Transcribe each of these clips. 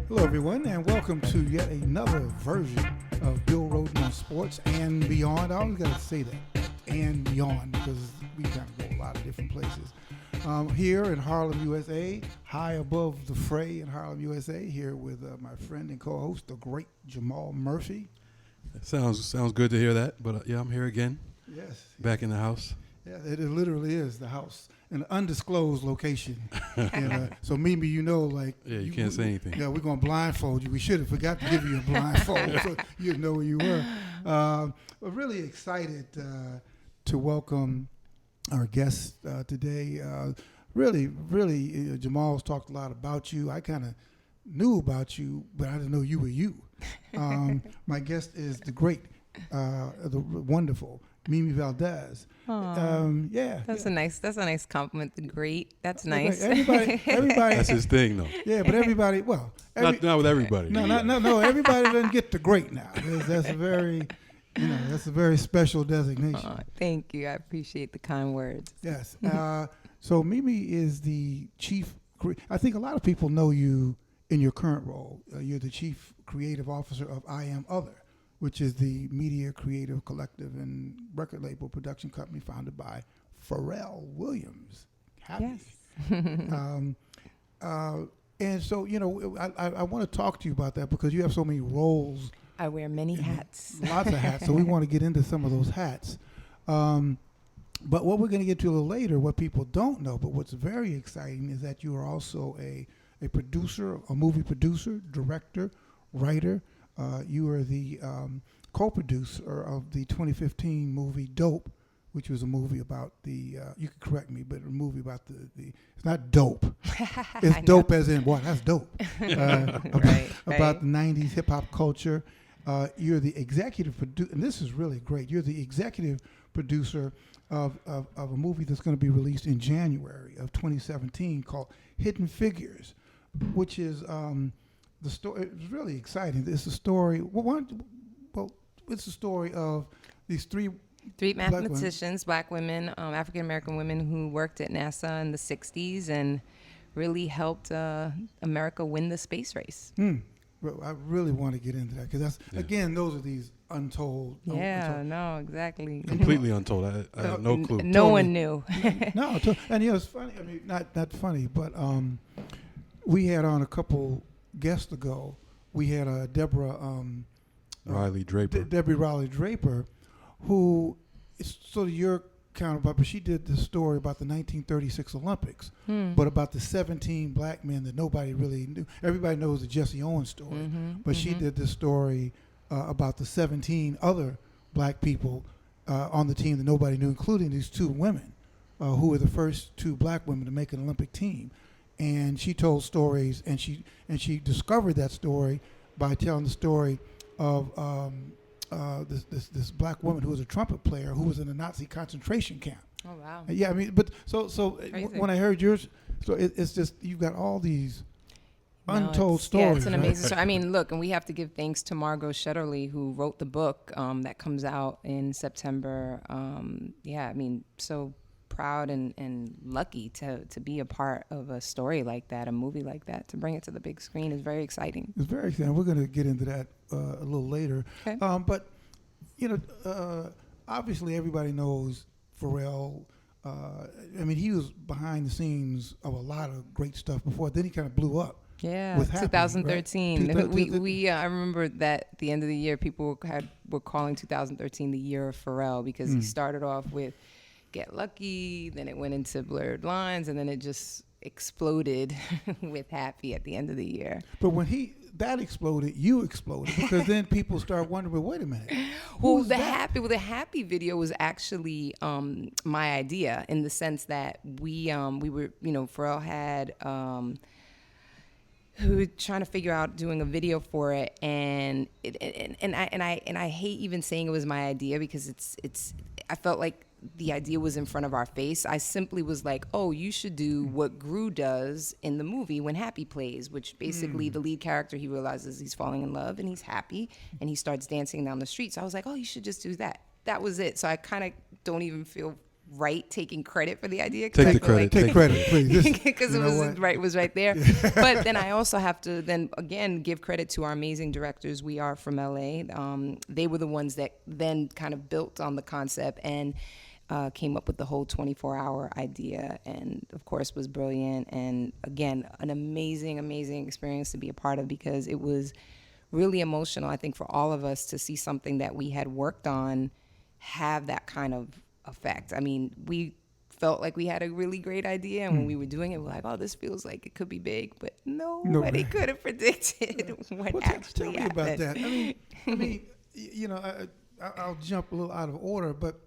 Hello, everyone, and welcome to yet another version of Bill Rhoden On Sports and Beyond. I always got to say that, and beyond, because we kind of go a lot of different places. Here in Harlem, USA, high above the fray in Harlem, USA, here with my friend and co-host, the great Jamal Murphy. Sounds good to hear that, but yeah, I'm here again. Yes. Back in the house. Yeah, it literally is the house, an undisclosed location. And, so Mimi, you you can't say anything. Yeah, we're gonna blindfold you. We should have forgot to give you a blindfold so you'd know where you were. We're really excited to welcome our guest today. Really, Jamal's talked a lot about you. I kind of knew about you, but I didn't know you were you. My guest is the great, the wonderful Mimi Valdes. That's a nice compliment. The great. That's nice. Everybody. That's his thing, though. Yeah, but everybody. Well, not with everybody. No. Everybody doesn't get the great now. That's a very special designation. Thank you. I appreciate the kind words. Yes. So Mimi is the chief. I think a lot of people know you in your current role. You're the chief creative officer of Am Other, which is the media creative collective and record label production company founded by Pharrell Williams. Yes. And so, I want to talk to you about that because you have so many roles. I wear many hats. Lots of hats. So we want to get into some of those hats. But what we're going to get to a little later, what people don't know, but what's very exciting is that you are also a producer, a movie producer, director, writer. You are the co-producer of the 2015 movie Dope, which was a movie about you can correct me, but a movie about the it's not dope. It's dope as in what? That's dope. About the 90s hip-hop culture. You're the executive producer, and this is really great. You're the executive producer of a movie that's going to be released in January of 2017 called Hidden Figures, which is the story. It's really exciting. It's a story. It's a story of these three mathematicians, black women, African American women who worked at NASA in the 60s and really helped America win the space race. Well, I really want to get into that because again, those are these untold. No, exactly. Completely untold. I had no clue. No one knew. No, and it's funny. I mean, not funny, but we had on a couple guests ago. We had Deborah Riley Draper. Debbie Riley Draper, who is sort of your counterpart, but she did this story about the 1936 Olympics, but about the 17 black men that nobody really knew. Everybody knows the Jesse Owens story, but she did this story about the 17 other black people on the team that nobody knew, including these two women who were the first two black women to make an Olympic team. And she told stories, and she discovered that story by telling the story of this black woman who was a trumpet player who was in a Nazi concentration camp. Oh wow! Yeah, I mean, but so when I heard yours, so it's just you've got all these untold stories. Yeah, it's an amazing story. I mean, look, and we have to give thanks to Margot Shetterly who wrote the book that comes out in September. I mean, so proud and lucky to be a part of a story like that, a movie like that, to bring it to the big screen is very exciting. It's very exciting. We're going to get into that a little later. Okay. But obviously everybody knows Pharrell. I mean, he was behind the scenes of a lot of great stuff before. Then he kind of blew up. Yeah, with Happy, 2013. Right? I remember that at the end of the year, people were calling 2013 the year of Pharrell because he started off with Get Lucky, then it went into Blurred Lines, and then it just exploded with Happy at the end of the year. But when that exploded, you exploded because then people start wondering, well, wait a minute. The Happy video was actually my idea in the sense that we were, Pharrell had who were trying to figure out doing a video for it, and I hate even saying it was my idea because I felt like the idea was in front of our face. I simply was like, oh, you should do what Gru does in the movie when Happy plays, which basically the lead character, he realizes he's falling in love and he's happy and he starts dancing down the street. So I was like, oh, you should just do that. That was it. So I kind of don't even feel taking credit for the idea. Take the credit. Take credit, please. Because it was right there. But then I also have to then again give credit to our amazing directors. We are from LA. They were the ones that then kind of built on the concept and came up with the whole 24-hour idea, and of course was brilliant. And again, an amazing experience to be a part of, because it was really emotional, I think, for all of us to see something that we had worked on have that kind of effect. I mean, we felt like we had a really great idea, and when we were doing it, we're like, oh, this feels like it could be big, but nobody could have predicted what actually tell me happened. about that. I mean, I'll jump a little out of order, but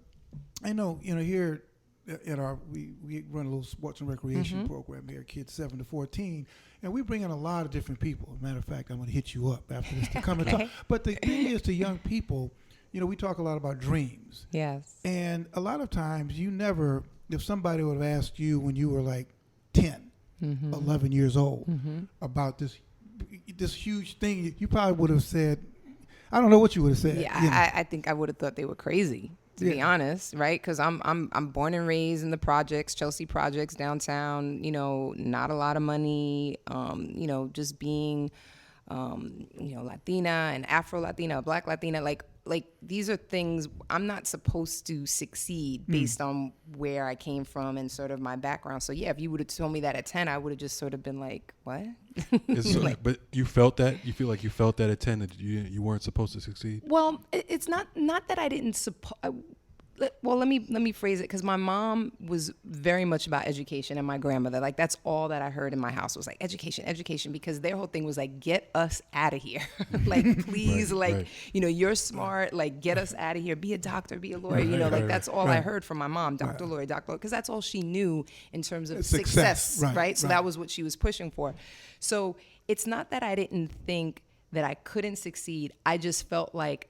I know, here at we run a little sports and recreation program here, kids 7 to 14, and we bring in a lot of different people. As a matter of fact, I'm going to hit you up after this to come and talk. But the thing is, to young people, we talk a lot about dreams. Yes. And a lot of times if somebody would have asked you when you were like 10, 11 years old about this huge thing, you probably would have said, I don't know what you would have said. Yeah, I think I would have thought they were crazy, to be honest, right? Because I'm born and raised in the projects, Chelsea projects downtown. Not a lot of money. Just being, Latina and Afro-Latina, Black Latina, like these are things I'm not supposed to succeed based on where I came from and sort of my background. So yeah, if you would have told me that at 10, I would have just sort of been like, what? But you felt that? You feel like you felt that at 10 that you weren't supposed to succeed? Well, it's not that I didn't well, let me phrase it, because my mom was very much about education, and my grandmother, like, that's all that I heard in my house was like education, because their whole thing was like, get us out of here. Like, please, right. You're smart, like, get us out of here, be a doctor, be a lawyer, that's all I heard from my mom, doctor, lawyer, because that's all she knew in terms of success, right? So that was what she was pushing for. So it's not that I didn't think that I couldn't succeed. I just felt like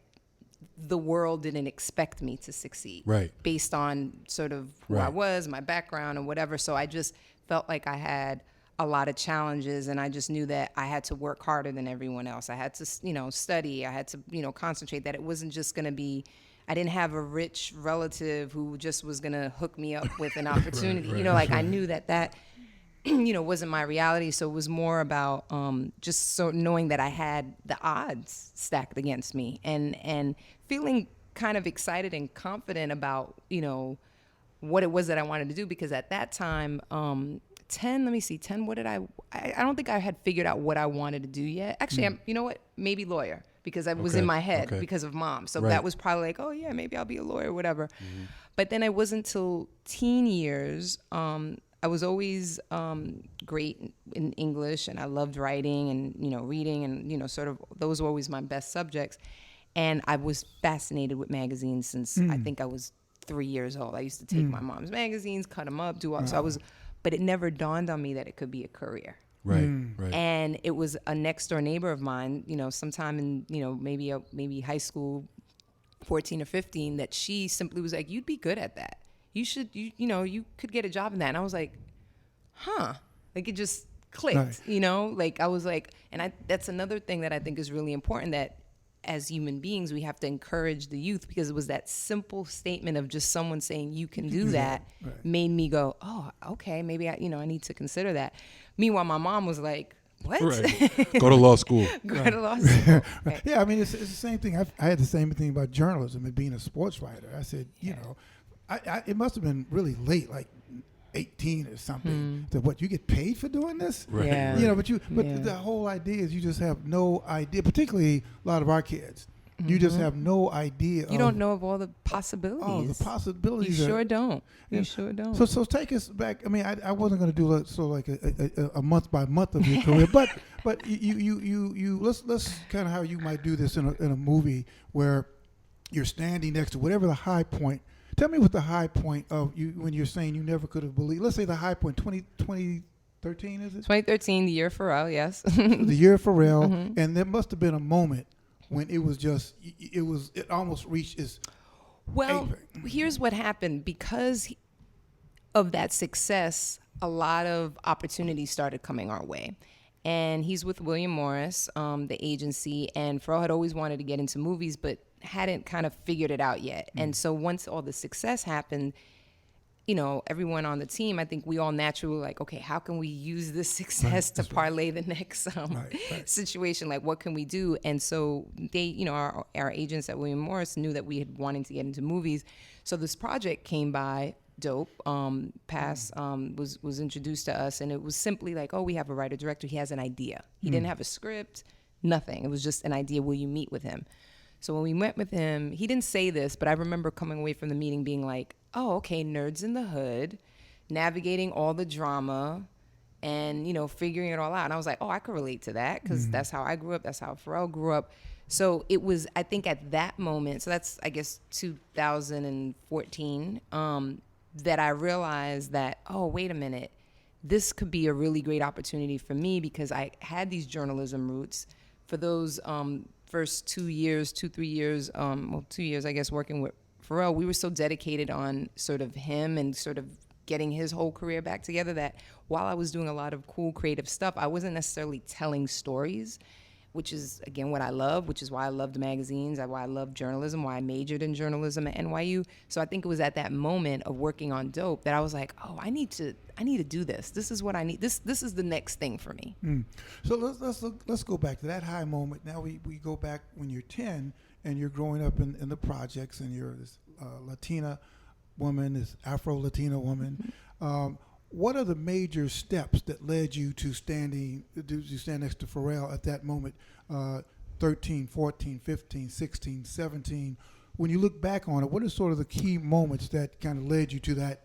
the world didn't expect me to succeed, right, based on sort of who I was, my background and whatever. So I just felt like I had a lot of challenges, and I just knew that I had to work harder than everyone else. I had to, study. I had to, concentrate, that it wasn't just going to be, I didn't have a rich relative who just was going to hook me up with an opportunity. I knew that wasn't my reality. So it was more about just so knowing that I had the odds stacked against me, and feeling kind of excited and confident about, what it was that I wanted to do. Because at that time, 10, what did I don't think I had figured out what I wanted to do yet. Actually, maybe lawyer, because I was in my head because of mom. So that was probably like, oh yeah, maybe I'll be a lawyer, whatever. But then it wasn't until teen years, I was always great in English, and I loved writing and, reading, and, sort of those were always my best subjects. And I was fascinated with magazines since I think I was 3 years old. I used to take my mom's magazines, cut them up, do all. So but it never dawned on me that it could be a career. Right. And it was a next door neighbor of mine, sometime in, maybe high school, 14 or 15, that she simply was like, you'd be good at that. You should, you could get a job in that. And I was like, like, it just clicked, like I was like, and that's another thing that I think is really important, that as human beings, we have to encourage the youth, because it was that simple statement of just someone saying you can do that made me go, oh, okay, maybe I need to consider that. Meanwhile, my mom was like, what? Right. Go to law school. Go to law school. Right. Yeah, I mean, it's the same thing. I had the same thing about journalism and being a sports writer. I said, it must have been really late, like 18 or something. That what, you get paid for doing this? Right. Yeah. But the whole idea is you just have no idea. Particularly a lot of our kids, you just have no idea. You don't know of all the possibilities. Oh, the possibilities. You sure don't. You sure don't. So take us back. I mean, I wasn't going to do a month by month of your career, but you let's kind of how you might do this in a movie where you're standing next to whatever the high point. Tell me what the high point of you, when you're saying you never could have believed. Let's say the high point, 2013, is it? 2013, the year of Pharrell, yes. The year of Pharrell, and there must have been a moment when it was just, it almost reached its. Well, here's what happened. Because of that success, a lot of opportunities started coming our way. And he's with William Morris, the agency, and Pharrell had always wanted to get into movies, but hadn't kind of figured it out yet. And so once all the success happened, everyone on the team, I think we all naturally were like, okay, how can we use this success to parlay the next situation? Like, what can we do? And so they, our agents at William Morris knew that we had wanting to get into movies. So this project came by, Dope, was introduced to us, and it was simply like, oh, we have a writer-director. He has an idea. He didn't have a script, nothing. It was just an idea. Will you meet with him? So when we met with him, he didn't say this, but I remember coming away from the meeting being like, oh, okay, nerds in the hood, navigating all the drama and, figuring it all out. And I was like, oh, I could relate to that because that's how I grew up. That's how Pharrell grew up. So it was, I think at that moment, so that's, I guess, 2014, that I realized that, oh, wait a minute, this could be a really great opportunity for me because I had these journalism roots. For those first 3 years, 2 years, I guess, working with Pharrell, we were so dedicated on sort of him and sort of getting his whole career back together that while I was doing a lot of cool creative stuff, I wasn't necessarily telling stories, which is, again, what I love, which is why I loved magazines, why I love journalism, why I majored in journalism at NYU. So I think it was at that moment of working on Dope that I was like, oh, I need to do this. This is what I need. This is the next thing for me. So let's go back to that high moment. Now we go back when you're 10 and you're growing up in the projects and you're this Latina woman, this Afro-Latina woman. What are the major steps that led you to stand next to Pharrell at that moment, 13, 14, 15, 16, 17? When you look back on it, what are sort of the key moments that kind of led you to that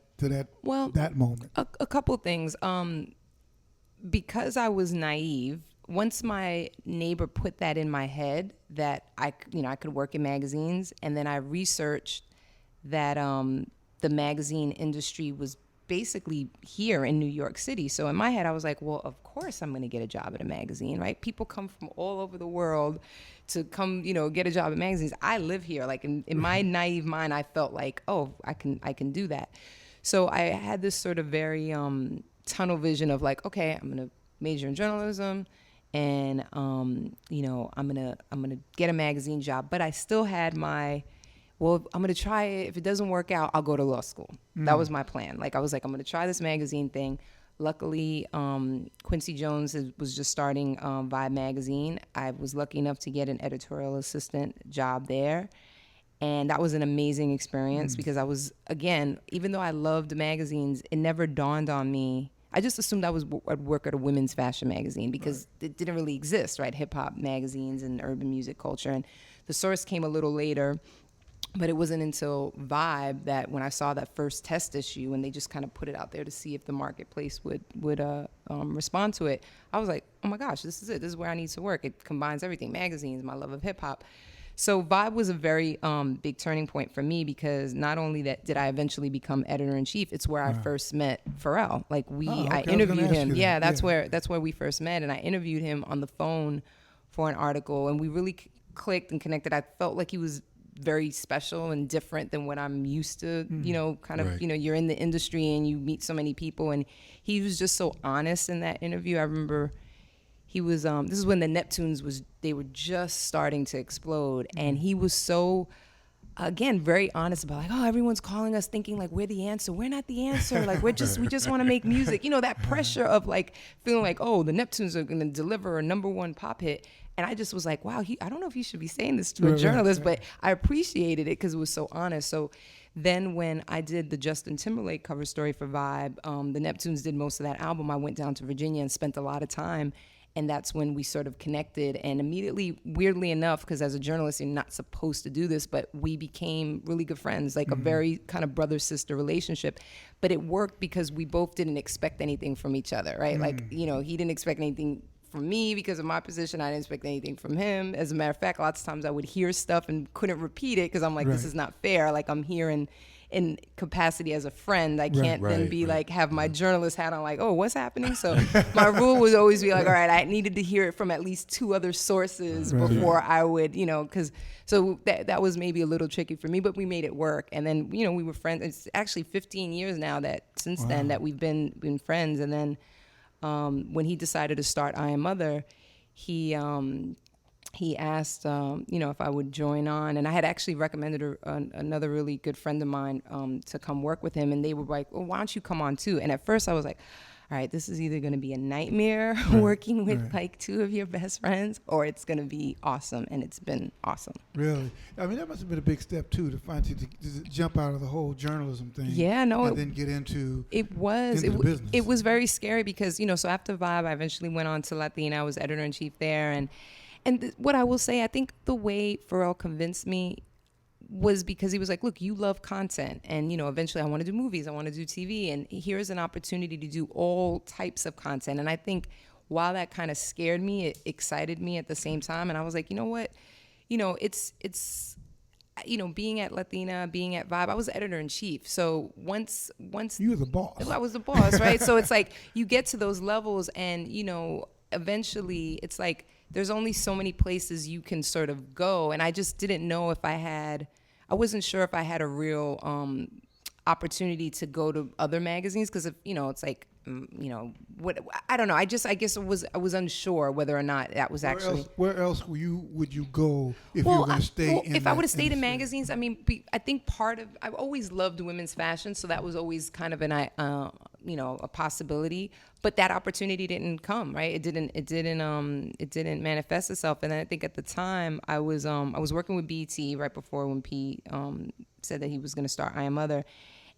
moment? A couple things. Because I was naive, once my neighbor put that in my head that I could work in magazines, and then I researched that the magazine industry was basically here in New York City. So in my head, I was like, well, of course I'm going to get a job at a magazine, right? People come from all over the world to come, get a job at magazines. I live here. Like in my naive mind, I felt like, oh, I can do that. So I had this sort of very tunnel vision of like, okay, I'm going to major in journalism and, I'm going to get a magazine job. But I still had well, I'm going to try it. If it doesn't work out, I'll go to law school. That was my plan. Like, I was like, I'm going to try this magazine thing. Luckily, Quincy Jones was just starting Vibe magazine. I was lucky enough to get an editorial assistant job there. And that was an amazing experience because I was, again, even though I loved magazines, it never dawned on me. I just assumed I'd work at a women's fashion magazine because it didn't really exist, right? Hip-hop magazines and urban music culture. And The Source came a little later. But it wasn't until Vibe that when I saw that first test issue and they just kind of put it out there to see if the marketplace would respond to it, I was like, oh my gosh, this is it. This is where I need to work. It combines everything, magazines, my love of hip hop. So Vibe was a very big turning point for me because not only that did I eventually become editor-in-chief, it's where I first met Pharrell. Like I interviewed him. Yeah, that's where we first met, and I interviewed him on the phone for an article, and we really clicked and connected. I felt like he was very special and different than what I'm used to, you're in the industry and you meet so many people, and he was just so honest in that interview. I remember he was, this is when the Neptunes they were just starting to explode, and he was so, again, very honest about like, oh, everyone's calling us thinking like we're the answer. We're not the answer. Like we just want to make music. That pressure of like feeling like, oh, the Neptunes are going to deliver a #1 pop hit. And I just was like, wow, I don't know if he should be saying this to a journalist, but I appreciated it because it was so honest. So then when I did the Justin Timberlake cover story for Vibe, the Neptunes did most of that album. I went down to Virginia and spent a lot of time. And that's when we sort of connected. And immediately, weirdly enough, because as a journalist, you're not supposed to do this, but we became really good friends, like a very kind of brother-sister relationship. But it worked because we both didn't expect anything from each other, right? Like, he didn't expect anything from me because of my position. I didn't expect anything from him. As a matter of fact, lots of times I would hear stuff and couldn't repeat it because I'm like, this is not fair. Like, I'm here in capacity as a friend. I can't then be like, have my journalist hat on like, oh, what's happening? So my rule would always be like, all right, I needed to hear it from at least 2 other sources before I would, because so that was maybe a little tricky for me, but we made it work. And then, we were friends. It's actually 15 years now since then that we've been friends. And then when he decided to start I Am Other, he he asked, if I would join on. And I had actually recommended another really good friend of mine to come work with him. And they were like, well, why don't you come on too? And at first I was like, all right, this is either going to be a nightmare working with like two of your best friends, or it's going to be awesome. And it's been awesome. Really? I mean, that must have been a big step too, to jump out of the whole journalism thing. Yeah, no. And then get into the business. It was very scary because, so after Vibe, I eventually went on to Latina. I was editor-in-chief there. And what I will say, I think the way Pharrell convinced me was because he was like, look, you love content. And, eventually I want to do movies. I want to do TV. And here's an opportunity to do all types of content. And I think while that kind of scared me, it excited me at the same time. And I was like, you know what? It's being at Latina, being at Vibe, I was editor-in-chief. So once you were the boss. I was the boss, right? So it's like you get to those levels and, eventually it's like there's only so many places you can sort of go. And I just didn't know if I wasn't sure if I had a real opportunity to go to other magazines because, it's like, what I don't know. I guess I was unsure whether or not that was actually. Where else would you go if you were going to stay in? If I would have stayed in magazines, I mean, I think I've always loved women's fashion, so that was always kind of a possibility. But that opportunity didn't come, right? It didn't manifest itself. And I think at the time I was working with BET right before when Pete said that he was going to start I Am Other.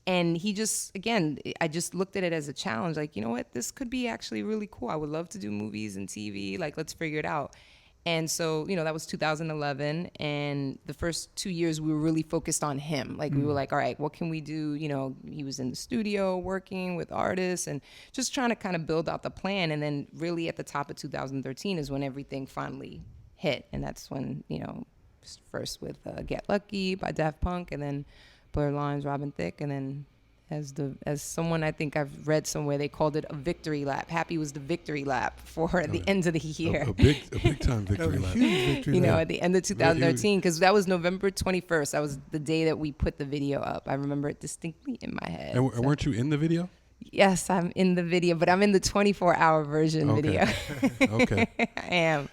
And he just, again, I just looked at it as a challenge. Like, you know what? This could be actually really cool. I would love to do movies and TV. Like, let's figure it out. And so, that was 2011. And the first 2 years, we were really focused on him. Like, we were like, all right, what can we do? He was in the studio working with artists and just trying to kind of build out the plan. And then really at the top of 2013 is when everything finally hit. And that's when, first with Get Lucky by Daft Punk, and then Blurred Lines, Robin Thicke, and then as someone I think I've read somewhere, they called it a victory lap. Happy was the victory lap for the end of the year. A big time victory lap. Huge victory lap. At the end of 2013, because that was November 21st. That was the day that we put the video up. I remember it distinctly in my head. And weren't you in the video? Yes, I'm in the video, but I'm in the 24-hour version video. Okay. I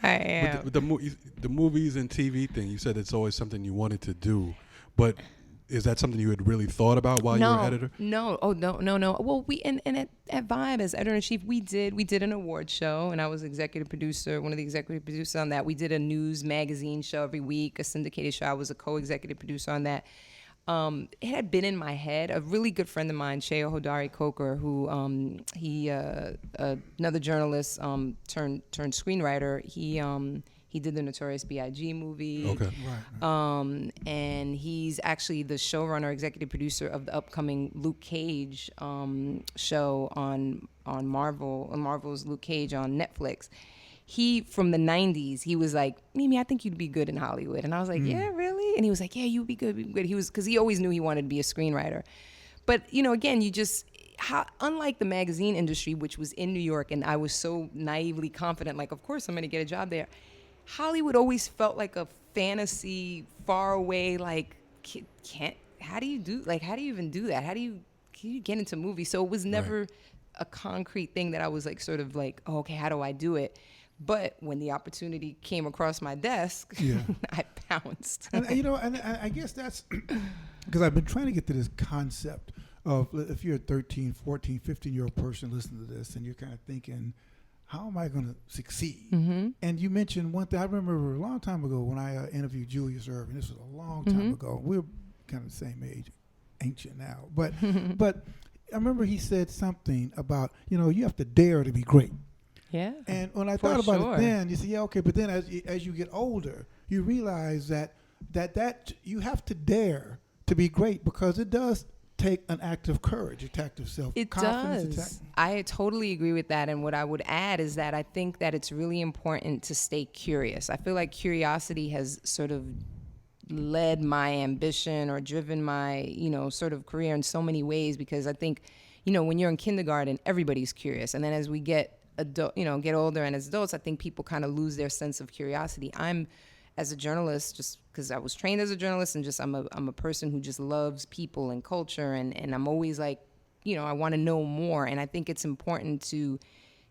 am. But the movies and TV thing, you said it's always something you wanted to do, but is that something you had really thought about while you were editor? No. Oh, no. Well, we and at Vibe as editor-in-chief, we did an award show, and I was executive producer, one of the executive producers on that. We did a news magazine show every week, a syndicated show. I was a co-executive producer on that. It had been in my head. A really good friend of mine, Sheo Hodari Coker, who another journalist turned screenwriter. He did the Notorious B.I.G. movie. Okay. Right. And he's actually the showrunner, executive producer of the upcoming Luke Cage show on Marvel's Luke Cage on Netflix. He, from the 90s, he was like, Mimi, I think you'd be good in Hollywood. And I was like, yeah, really? And he was like, yeah, you'd be good. Because he always knew he wanted to be a screenwriter. But, again, unlike the magazine industry, which was in New York, and I was so naively confident, like, of course I'm going to get a job there. Hollywood always felt like a fantasy, far away, like, how do you even do that? Can you get into movies? So it was never a concrete thing that I was like, sort of like, oh, okay, how do I do it? But when the opportunity came across my desk, I pounced. And I guess that's because I've been trying to get to this concept of if you're a 13, 14, 15-year-old person listening to this and you're kind of thinking, how am I going to succeed? Mm-hmm. And you mentioned one thing. I remember a long time ago when I interviewed Julius Erving. This was a long time ago. We're kind of the same age, ancient now. But I remember he said something about, you have to dare to be great. Yeah. And when I thought about it then, you say, yeah, okay. But then as you get older, you realize that you have to dare to be great because it does take an act of courage, an act of self-confidence. It does. I totally agree with that. And what I would add is that I think that it's really important to stay curious. I feel like curiosity has sort of led my ambition or driven my, sort of career in so many ways because I think, when you're in kindergarten, everybody's curious. And then as we get get older and as adults, I think people kind of lose their sense of curiosity. I'm, as a journalist, just because I was trained as a journalist and just I'm a person who just loves people and culture and I'm always like, I want to know more. And I think it's important to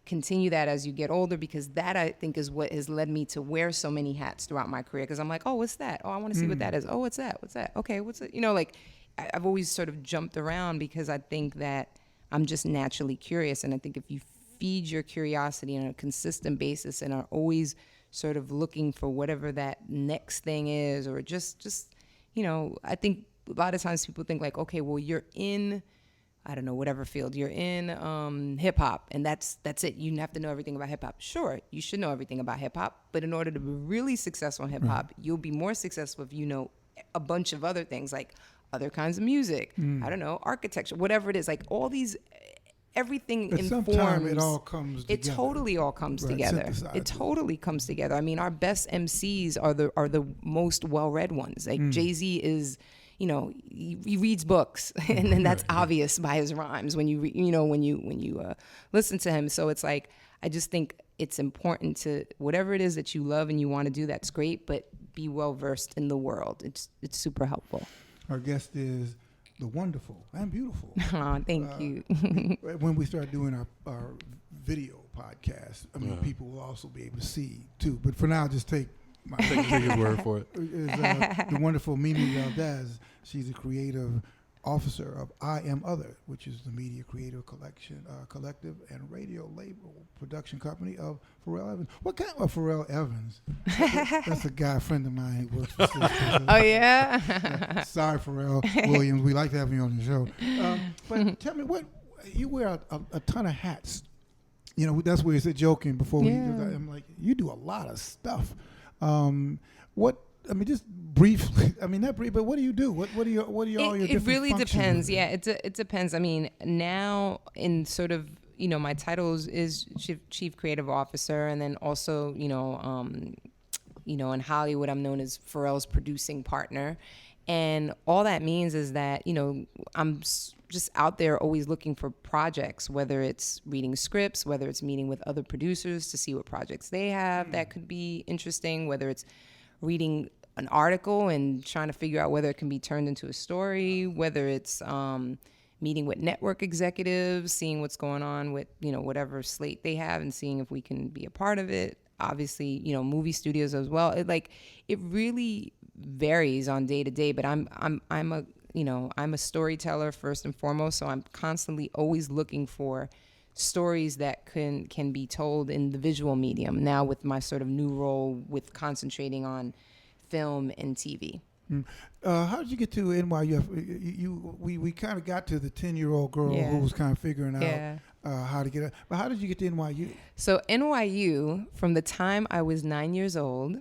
continue that as you get older, because that I think is what has led me to wear so many hats throughout my career. Because I'm like, oh, what's that? Oh, I want to see what that is. Oh, what's that? What's that? Okay, what's it? Like I've always sort of jumped around because I think that I'm just naturally curious. And I think if you feed your curiosity on a consistent basis and are always sort of looking for whatever that next thing is, or just I think a lot of times people think like, okay, well, you're in, I don't know, whatever field you're in, hip hop, and that's it. You have to know everything about hip hop. Sure, you should know everything about hip hop, but in order to be really successful in hip hop, you'll be more successful if you know a bunch of other things, like other kinds of music. I don't know, architecture, whatever it is, like all these. Everything informs. Sometimes it all comes together. It totally all comes together. It totally comes together. I mean, our best MCs are the most well-read ones. Like Jay-Z is, he reads books, and then that's obvious by his rhymes when you listen to him. So it's like, I just think it's important to, whatever it is that you love and you want to do, that's great, but be well versed in the world. It's super helpful. Our guest is the wonderful and beautiful. Oh, thank you. When we start doing our video podcast, I mean, people will also be able to see too. But for now, just take his word for it. Is the wonderful Mimi Valdes. She's the creative officer of I Am Other, which is the media creative collective and radio label production company of Pharrell Evans. What kind of Pharrell Evans? That's a guy, a friend of mine who works for Cisco. Oh, yeah? Sorry, Pharrell Williams. We like to have you on the show. But tell me, what you wear a ton of hats. That's where you said joking before I'm like, you do a lot of stuff. Just briefly. I mean, not brief, but what do you do? What are all your different functions? It really depends. Yeah, it depends. I mean, now in sort of, my titles is Chief Creative Officer, and then also, in Hollywood, I'm known as Pharrell's producing partner. And all that means is that, I'm just out there always looking for projects, whether it's reading scripts, whether it's meeting with other producers to see what projects they have that could be interesting, whether it's reading an article and trying to figure out whether it can be turned into a story, whether it's meeting with network executives, seeing what's going on with, whatever slate they have and seeing if we can be a part of it. Obviously, movie studios as well. It really varies on day to day, but I'm a storyteller first and foremost, so I'm constantly always looking for stories that can be told in the visual medium now with my sort of new role with concentrating on film and TV. How did you get to NYU? We kind of got to the 10-year-old girl who was kind of figuring out how to get it. But how did you get to NYU? So NYU, from the time I was 9 years old,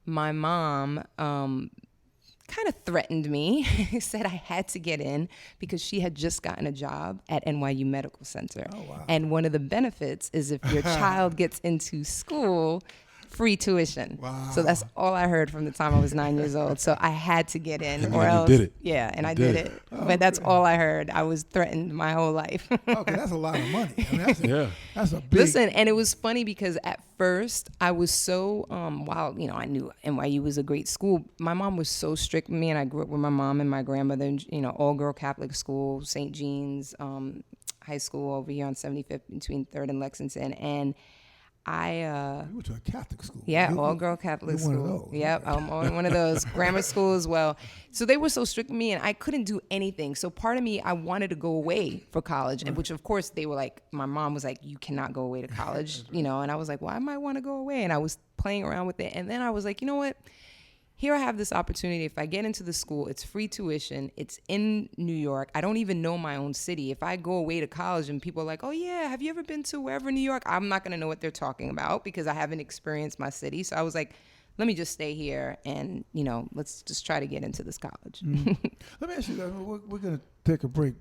my mom kind of threatened me, said I had to get in because she had just gotten a job at NYU Medical Center. Oh, wow. And one of the benefits is if your child gets into school, free tuition. Wow. So that's all I heard from the time I was 9 years old. So I had to get in, or else. You did it. Yeah, and I did it. Oh, but that's all I heard. I was threatened my whole life. Okay, that's a lot of money. I mean, that's a big. Listen, and it was funny because at first I was so while I knew NYU was a great school, my mom was so strict with me, and I grew up with my mom and my grandmother, all girl Catholic school, St. Jean's High School over here on 75th between 3rd and Lexington, and you went to a Catholic school. Yeah, all-girl Catholic school. One of those. Yep, I'm on one of those. Grammar school as well. So they were so strict with me, and I couldn't do anything. So part of me, I wanted to go away for college, and which, of course, they were like, my mom was like, you cannot go away to college, and I was like, well, I might want to go away, and I was playing around with it. And then I was like, you know what? Here I have this opportunity. If I get into the school, it's free tuition. It's in New York. I don't even know my own city. If I go away to college and people are like, oh, yeah, have you ever been to wherever in New York? I'm not going to know what they're talking about because I haven't experienced my city. So I was like, let me just stay here and, let's just try to get into this college. Mm-hmm. Let me ask you, we're going to take a break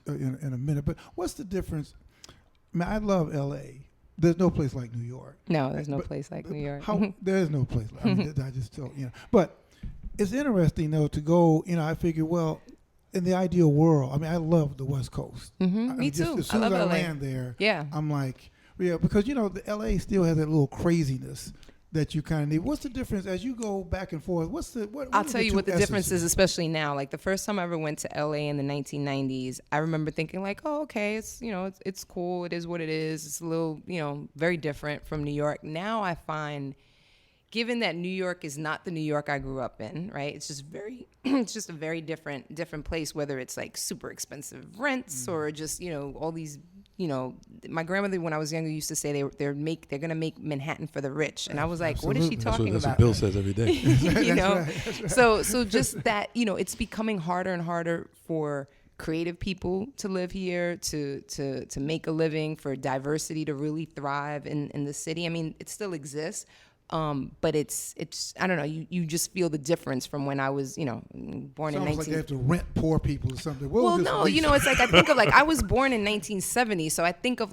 in a minute, but what's the difference? I mean, I love L.A., there's no place like New York. No, there's no place like New York. There is no place like I just told But it's interesting, though, to go, I figure, well, in the ideal world, I mean, I love the West Coast. Mm-hmm. Me too. As soon as I LA. land there, I'm like, because, the LA still has that little craziness that you kind of need? What's the difference as you go back and forth? I'll tell you what the difference is, especially now. Like the first time I ever went to LA in the 1990s, I remember thinking like, oh, okay, it's cool. It is what it is. It's a little, very different from New York. Now I find, given that New York is not the New York I grew up in, right? It's just it's just a very different place, whether it's like super expensive rents or just, all these, my grandmother, when I was younger, used to say they're going to make Manhattan for the rich. And I was like, What is she talking about? That's what Bill says every day. That's right. So just that, it's becoming harder and harder for creative people to live here, to make a living, for diversity to really thrive in the city. I mean, it still exists. But it's I don't know, you just feel the difference from when I was, born in 19... like they have to rent poor people or something. Well, no, it's like I think of I was born in 1970, so I think of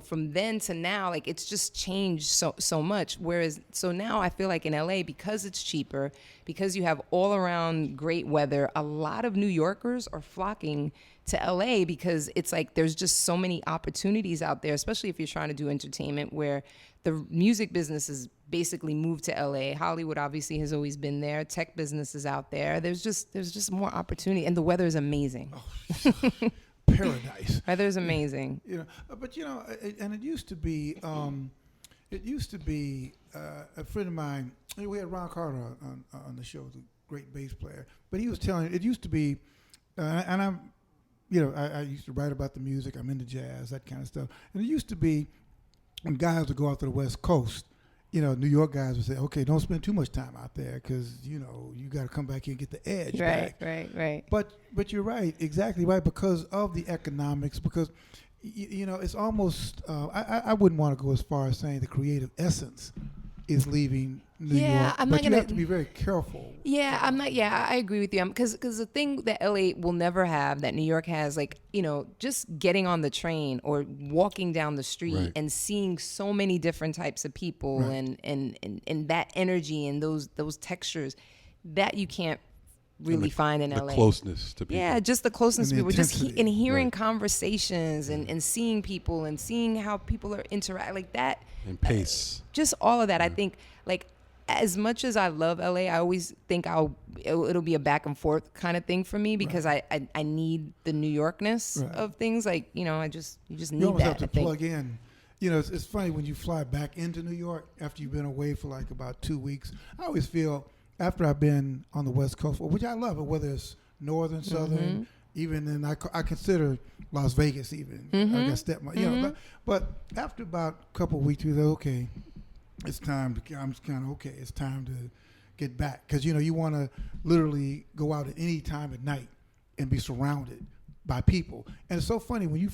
from then to now, it's just changed so much. Whereas, so now I feel like in LA, because it's cheaper, because you have all around great weather, a lot of New Yorkers are flocking to LA because it's like there's just so many opportunities out there, especially if you're trying to do entertainment, where the music business is basically moved to LA. Hollywood obviously has always been there. Tech business is out there. There's just more opportunity, and the weather is amazing. Oh, paradise. Weather is amazing. But and it used to be. A friend of mine. We had Ron Carter on the show, the great bass player. But he was telling. It used to be, and I'm, I used to write about the music. I'm into jazz, that kind of stuff. And it used to be when guys would go out to the West Coast. New York guys would say, okay, don't spend too much time out there because, you got to come back here and get the edge back. Right. But you're right, exactly right, because of the economics, because, it's almost, I wouldn't want to go as far as saying the creative essence is leaving New York. But you have to be very careful. Yeah, I agree with you. Because the thing that LA will never have that New York has, just getting on the train or walking down the street and seeing so many different types of people and that energy and those textures that you can't really find in LA. The closeness to people. Yeah, just the closeness to people. Just hearing right. conversations and seeing people and seeing how people are interacting like that. And pace. Just all of that. I think, like, as much as I love LA, I always think it'll be a back and forth kind of thing for me because I need the New Yorkness of things. Like, you just need that. You almost have to plug in. It's funny when you fly back into New York after you've been away for like about 2 weeks. I always feel after I've been on the West Coast, which I love it, whether it's northern, southern, even then I consider Las Vegas even. I got step but after about a couple of weeks, you're like, okay, it's time to. I'm kind of okay. It's time to get back because you want to literally go out at any time at night and be surrounded by people. And it's so funny when you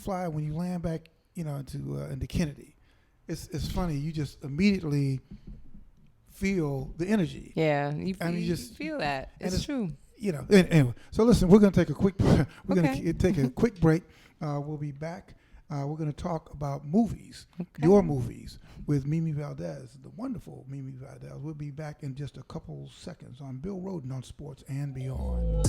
land back, into Kennedy. It's funny. You just immediately feel the energy. Yeah, you just feel that. It's true. Anyway. So listen, we're going to take a quick. We're going to take a quick break. We'll be back. We're going to talk about movies, your movies, with Mimi Valdes, the wonderful Mimi Valdes. We'll be back in just a couple seconds on Bill Rhoden on Sports and Beyond.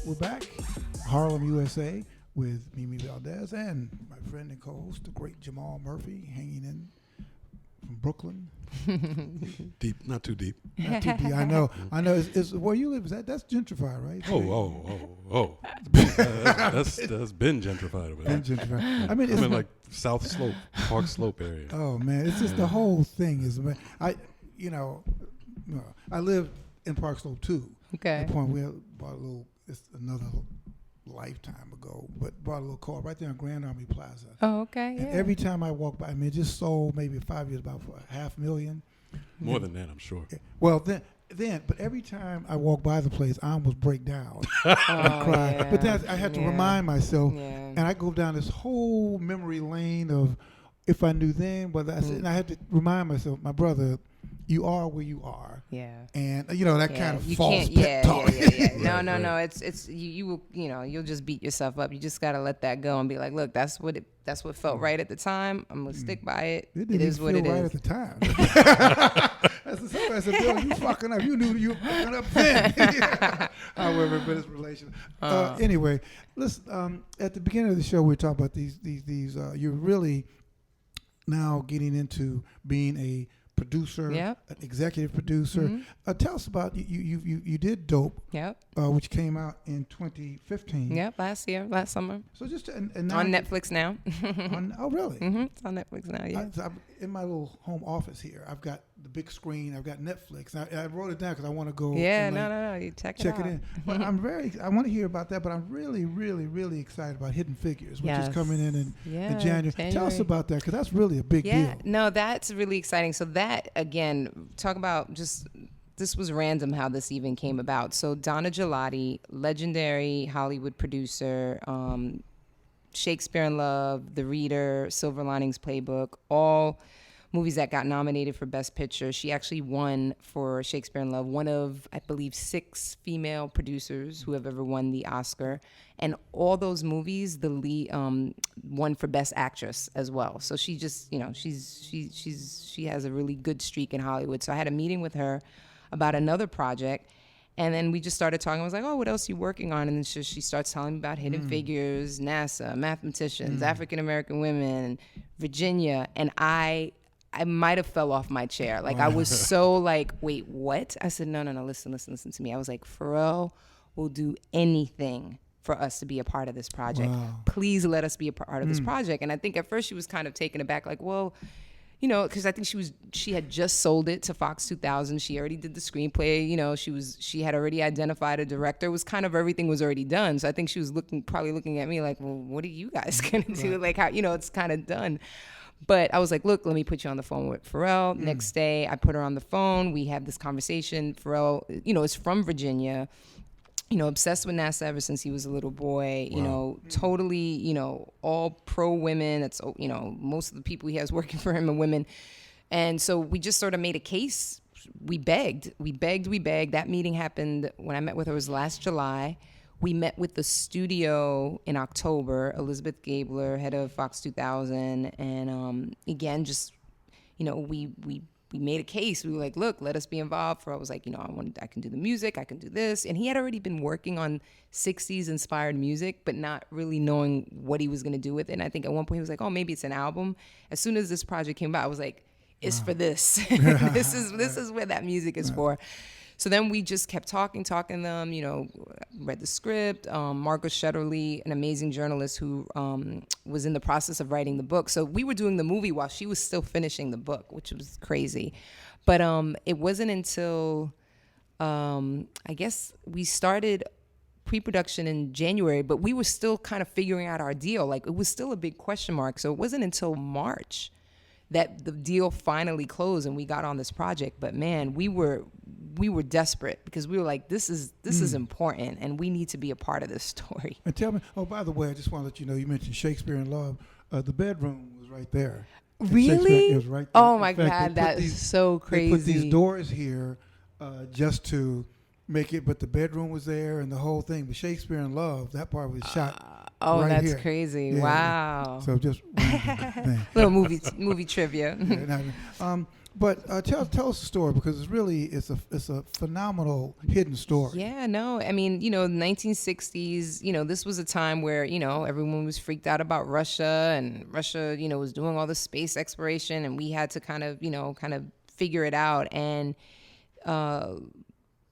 We're back, Harlem, USA, with Mimi Valdes and my friend and co-host, the great Jamal Murphy, hanging in from Brooklyn. Deep, not too deep. Not too deep. I know. It's where you live. That's gentrified, right? Oh. That's been gentrified. Been gentrified. I mean, I'm in like South Slope, Park Slope area. Oh man, it's just the whole thing is. I lived in Park Slope too. Okay. At the point we bought a little. It's another lifetime ago, but bought a little car right there on Grand Army Plaza. Oh, okay. And every time I walk by, it just sold maybe 5 years about for $500,000. More than that, I'm sure. Well, but every time I walk by the place, I almost break down and cry. Yeah. But then I have to remind myself, and I go down this whole memory lane of if I knew then, and I had to remind myself, my brother you are where you are. Yeah. And that kind of you false can't, pep talk. No. It's you will you'll just beat yourself up. You just gotta let that go and be like, look, that's what felt right at the time. I'm gonna stick by it. It didn't is what feel it right is. at the time. I said, Bill, you fucking up. You knew you were fucking up then. However, but it's relation. Anyway, listen. At the beginning of the show, we were talking about these. You're really now getting into being a producer, an executive producer. Mm-hmm. Tell us about you did Dope, which came out in 2015. Yep, last summer. So just and now on Netflix now. Oh really? Mm-hmm. It's on Netflix now. Yeah. I'm in my little home office here, I've got the big screen. I've got Netflix. I wrote it down because I want to go. Yeah, no. You check it out. in. But I want to hear about that. But I'm really, really, really excited about Hidden Figures, which is coming in January. Tell us about that because that's really a big deal. Yeah, no, that's really exciting. So that again, talk about just. This was random how this even came about. So Donna Gelati, legendary Hollywood producer, Shakespeare in Love, The Reader, Silver Linings Playbook, all movies that got nominated for Best Picture. She actually won for Shakespeare in Love, one of, I believe, 6 female producers who have ever won the Oscar. And all those movies, the lead won for Best Actress as well. So she just, she has a really good streak in Hollywood. So I had a meeting with her about another project. And then we just started talking. I was like, oh, what else are you working on? And then she starts telling me about Hidden Figures, NASA, mathematicians, African-American women, Virginia. And I might have fell off my chair. Like, I was so like, wait, what? I said, no, listen to me. I was like, Pharrell will do anything for us to be a part of this project. Wow. Please let us be a part of this project. And I think at first she was kind of taken aback, like, well, because I think she had just sold it to Fox 2000. She already did the screenplay. She had already identified a director. It was kind of everything was already done. So I think she was probably looking at me like, well, what are you guys gonna do? Like, how it's kind of done. But I was like, look, let me put you on the phone with Pharrell. Next day, I put her on the phone. We have this conversation. Pharrell, is from Virginia. Obsessed with NASA ever since he was a little boy, totally, all pro women. That's, most of the people he has working for him are women. And so we just sort of made a case. We begged. That meeting happened when I met with her was last July. We met with the studio in October, Elizabeth Gabler, head of Fox 2000. And again, just, we made a case. We were like, look, let us be involved. I was like, I can do the music, I can do this. And he had already been working on 60s inspired music, but not really knowing what he was going to do with it. And I think at one point he was like, oh, maybe it's an album. As soon as this project came out, I was like, it's for this. This is where that music is for. So then we just kept talking to them, read the script. Margot Shetterly, an amazing journalist who was in the process of writing the book. So we were doing the movie while she was still finishing the book, which was crazy. But it wasn't until, I guess we started pre-production in January, but we were still kind of figuring out our deal. Like, it was still a big question mark. So it wasn't until March that the deal finally closed and we got on this project. But man, we were desperate because we were like, this is important and we need to be a part of this story. And tell me, oh, by the way, I just want to let you know, you mentioned Shakespeare in Love. The bedroom was right there. Really? It was right there. Oh my God, that is so crazy. They put these doors here just to make it, but the bedroom was there and the whole thing. But Shakespeare in Love, that part was shot. Oh, right that's here. Crazy! Yeah, wow. So just little movie trivia. But tell us the story because it's a phenomenal hidden story. Yeah, no, I mean, 1960s. This was a time where everyone was freaked out about Russia, and Russia, was doing all the space exploration, and we had to kind of figure it out. And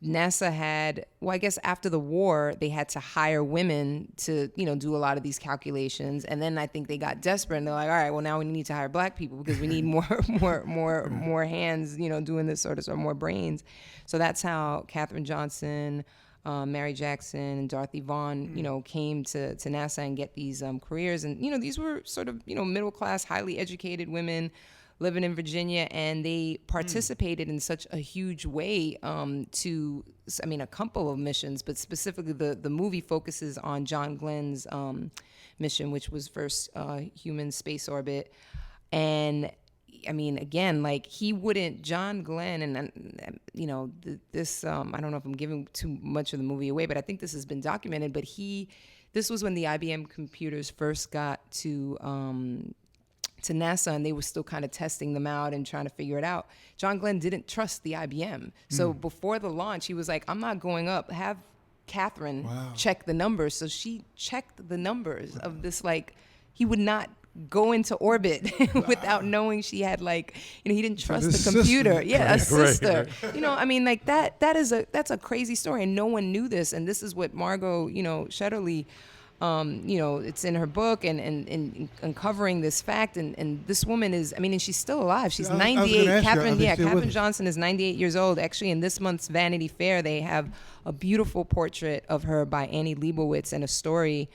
NASA had, I guess after the war, they had to hire women to, do a lot of these calculations. And then I think they got desperate and they're like, all right, well, now we need to hire black people because we need more hands, doing this sort of more brains. So that's how Katherine Johnson, Mary Jackson, and Dorothy Vaughan, came to NASA and get these careers. And, these were sort of, middle class, highly educated women living in Virginia, and they participated in such a huge way a couple of missions, but specifically the movie focuses on John Glenn's mission, which was first human space orbit. And I mean, again, like he wouldn't, John Glenn, and you know, this, I don't know if I'm giving too much of the movie away, but I think this has been documented, but this was when the IBM computers first got to NASA, and they were still kind of testing them out and trying to figure it out. John Glenn didn't trust the IBM. So before the launch, he was like, I'm not going up. Have Catherine check the numbers. So she checked the numbers of this, like, he would not go into orbit without knowing she had, like, you know, he didn't trust the computer. A sister. Right. You know, I mean, like that's a crazy story, and no one knew this. And this is what Margot, you know, Shetterly, you know, it's in her book and uncovering this fact. And this woman is, I mean, and she's still alive. She's 98. Catherine Johnson is 98 years old. Actually, in this month's Vanity Fair, they have a beautiful portrait of her by Annie Leibovitz and a story.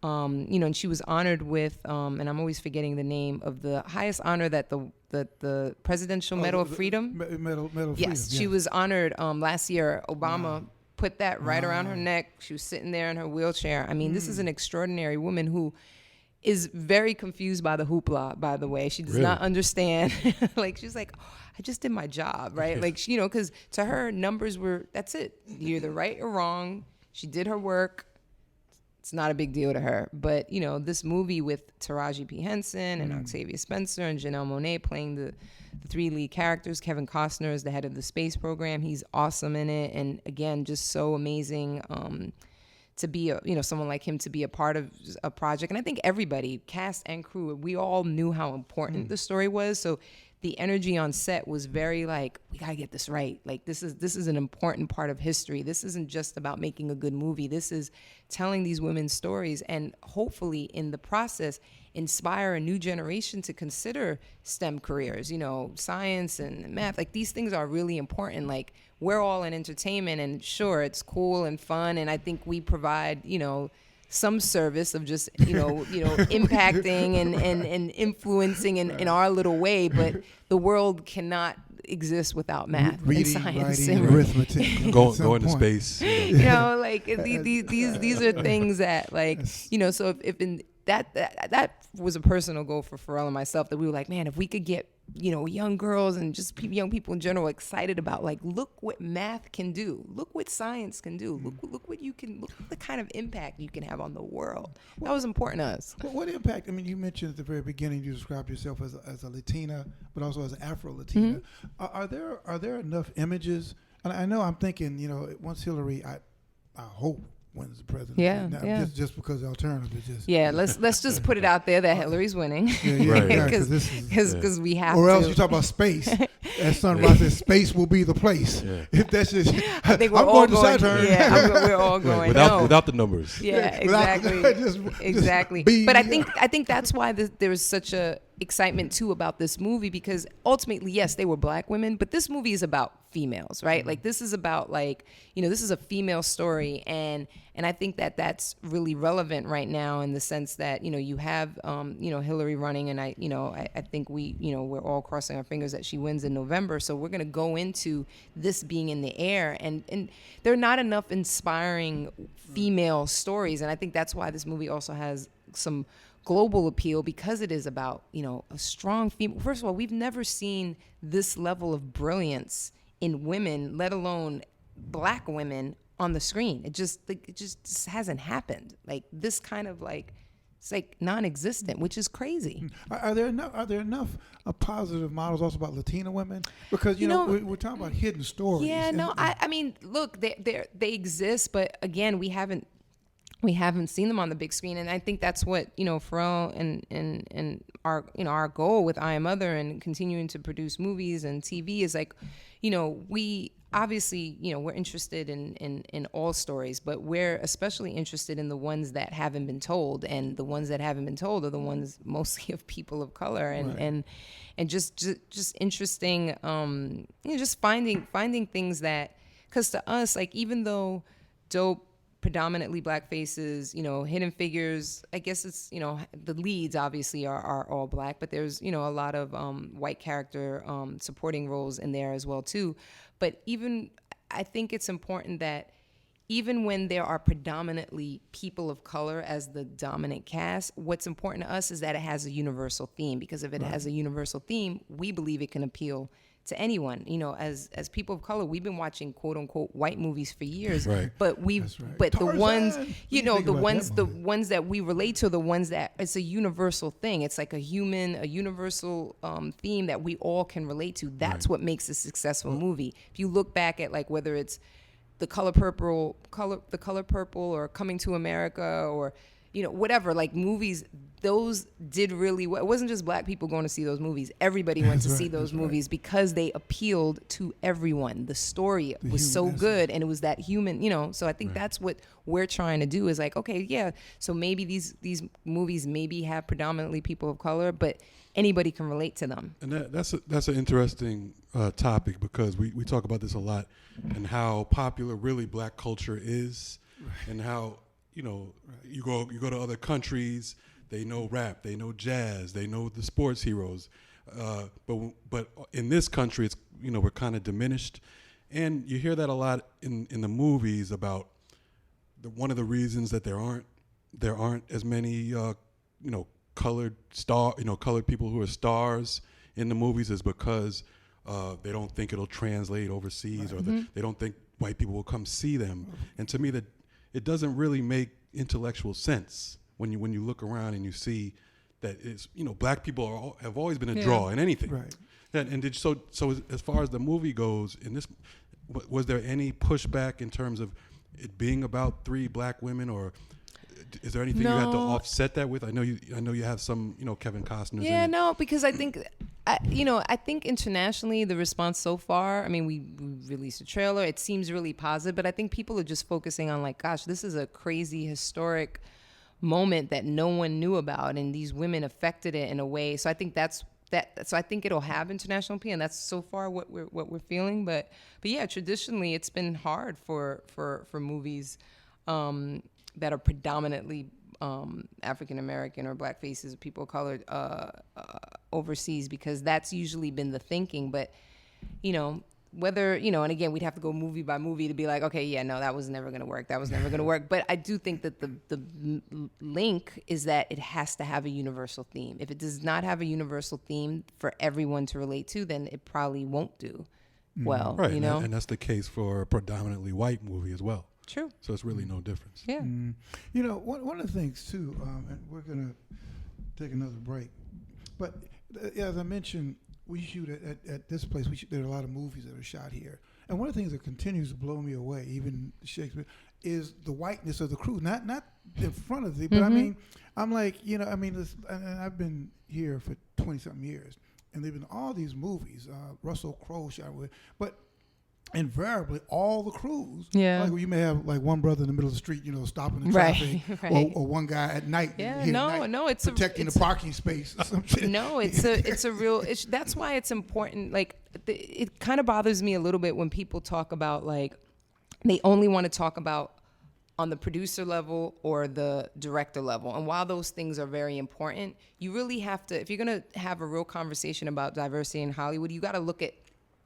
You know, and she was honored with, and I'm always forgetting the name of the highest honor that the Presidential Medal of Freedom. Medal of Freedom. Yes, she was honored last year. Obama put that right around her neck. She was sitting there in her wheelchair. I mean, this is an extraordinary woman who is very confused by the hoopla, by the way. She does not understand. Like, she's like, oh, I just did my job, right? Like, you know, because to her, numbers were, that's it. You're either right or wrong. She did her work. It's not a big deal to her. But, you know, this movie with Taraji P. Henson and Octavia Spencer and Janelle Monáe playing the three lead characters. Kevin Costner is the head of the space program. He's awesome in it. And again, just so amazing to be, someone like him to be a part of a project. And I think everybody, cast and crew, we all knew how important the story was. So the energy on set was very like, we gotta get this right. Like, this is an important part of history. This isn't just about making a good movie. This is telling these women's stories, and hopefully in the process inspire a new generation to consider STEM careers, you know, science and math. Like, these things are really important. Like, we're all in entertainment, and sure, it's cool and fun, and I think we provide, you know, some service of just, impacting and influencing in our little way, but the world cannot exist without math, reading, and science, writing, and arithmetic. Going to space. You know, like these are things that, like, you know. So if in that was a personal goal for Pharrell and myself, that we were like, man, if we could get, you know, young girls and just young people in general excited about, like, look what math can do, look what science can do, look what you can, look the kind of impact you can have on the world. That was important to us. What impact? I mean, you mentioned at the very beginning you described yourself as a Latina, but also as an Afro-Latina. Are there enough images? And I know I'm thinking, you know, once Hillary, I hope, wins the presidency. Yeah. Just because the alternative is just. Yeah, let's just put it out there that Hillary's winning. Because we have to. Or else you talk about space. As Sunrise says, space will be the place. Yeah. If that's just. I think we're all going. We're all going. Without the numbers. Yeah, exactly. Exactly. But I think that's why there's such a excitement too about this movie, because ultimately, yes, they were black women, but this movie is about females, right? Like, this is about, like, you know, this is a female story, and I think that that's really relevant right now, in the sense that, you know, you have Hillary running, and I think we're all crossing our fingers that she wins in November. So we're gonna go into this being in the air, and there are not enough inspiring female stories, and I think that's why this movie also has some global appeal, because it is about, you know, a strong female. First of all, we've never seen this level of brilliance in women, let alone black women, on the screen. It just hasn't happened. Like, this kind of, like, it's like non-existent, which is crazy. Are there enough positive models also about Latina women? Because you know we're talking about hidden stories. Yeah, I mean, look, they exist, but again, we haven't seen them on the big screen, and I think that's what, you know, Pharrell and our goal with I Am Other and continuing to produce movies and TV is, like, you know, we obviously, you know, we're interested in all stories, but we're especially interested in the ones that haven't been told, and the ones that haven't been told are the ones mostly of people of color, and just interesting, you know, just finding things that, because to us, like, even though Dope, predominantly black faces, you know, Hidden Figures, I guess it's, you know, the leads obviously are all black, but there's, you know, a lot of white character supporting roles in there as well too. But even, I think it's important that even when there are predominantly people of color as the dominant cast, what's important to us is that it has a universal theme, because if it has a universal theme, we believe it can appeal to anyone. You know, as people of color, we've been watching quote unquote white movies for years, but but the ones, you know, the ones that we relate to, the ones that it's a universal thing. It's like a universal theme that we all can relate to. That's what makes a successful movie. If you look back at like whether it's The Color Purple, or Coming to America, or you know, whatever, like movies, those did really well. It wasn't just black people going to see those movies. Everybody went to see those movies because they appealed to everyone. The story was so good, and it was that human, you know. So I think that's what we're trying to do is like, okay, yeah, so maybe these movies maybe have predominantly people of color, but anybody can relate to them. And that's an interesting topic, because we talk about this a lot, and how popular really black culture is, and how, you know, you go to other countries, they know rap, they know jazz, they know the sports heroes, but in this country, it's, you know, we're kind of diminished, and you hear that a lot in the movies about one of the reasons that there aren't as many you know, colored people who are stars in the movies is because they don't think it'll translate overseas, or they don't think white people will come see them. And to me, that it doesn't really make intellectual sense when you look around and you see that it's, you know, black people have always been a draw in anything. Right. So as far as the movie goes, in this, was there any pushback in terms of it being about 3 black women, or is there anything you had to offset that with? I know you have some, you know, Kevin Costner. Yeah, no, because I think internationally the response so far, I mean, we released a trailer, it seems really positive, but I think people are just focusing on like, gosh, this is a crazy historic moment that no one knew about, and these women affected it in a way. So I think so I think it'll have international appeal, and that's so far what we're feeling. But yeah, traditionally it's been hard for movies that are predominantly African American or black faces of people of color overseas, because that's usually been the thinking. But you know, whether, you know, and again, we'd have to go movie by movie to be like, okay, yeah, no, that was never going to work. But I do think that the link is that it has to have a universal theme. If it does not have a universal theme for everyone to relate to, then it probably won't do well. Right, you know, and that's the case for a predominantly white movie as well. True. So it's really no difference. Yeah. You know, one of the things too, and we're gonna take another break, but as I mentioned, we shoot at this place. There are a lot of movies that are shot here, and one of the things that continues to blow me away, even Shakespeare, is the whiteness of the crew. Not in front of the, but I mean, I'm like, you know, I mean, and I've been here for 20-something years, and there've been all these movies. Russell Crowe shot with, but invariably all the crews, like you may have like one brother in the middle of the street, you know, stopping the traffic, or one guy at night, it's protecting the parking space. No, it's a real. That's why it's important. Like it kind of bothers me a little bit when people talk about like they only want to talk about on the producer level or the director level. And while those things are very important, you really have to, if you're gonna have a real conversation about diversity in Hollywood, you got to look at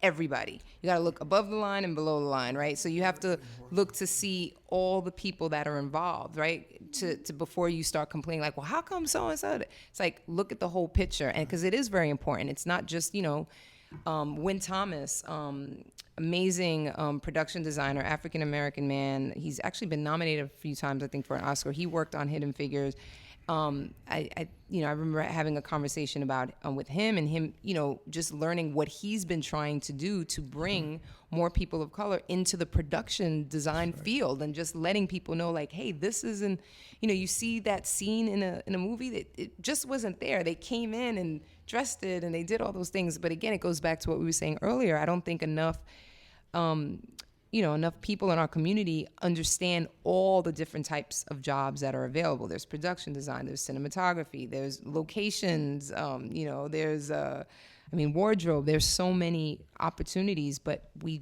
everybody. You got to look above the line and below the line, right? So you have to look to see all the people that are involved, right? To before you start complaining like, well, how come so and so? It's like, look at the whole picture, and because it is very important. It's not just, you know, Wynn Thomas, amazing production designer, African American man. He's actually been nominated a few times, I think, for an Oscar. He worked on Hidden Figures. I remember having a conversation about with him, and him, you know, just learning what he's been trying to do to bring more people of color into the production design field, and just letting people know, like, hey, this isn't, you know, you see that scene in a movie that it just wasn't there. They came in and dressed it, and they did all those things. But again, it goes back to what we were saying earlier. I don't think enough people in our community understand all the different types of jobs that are available. There's production design, there's cinematography, there's locations, there's wardrobe. There's so many opportunities, but we're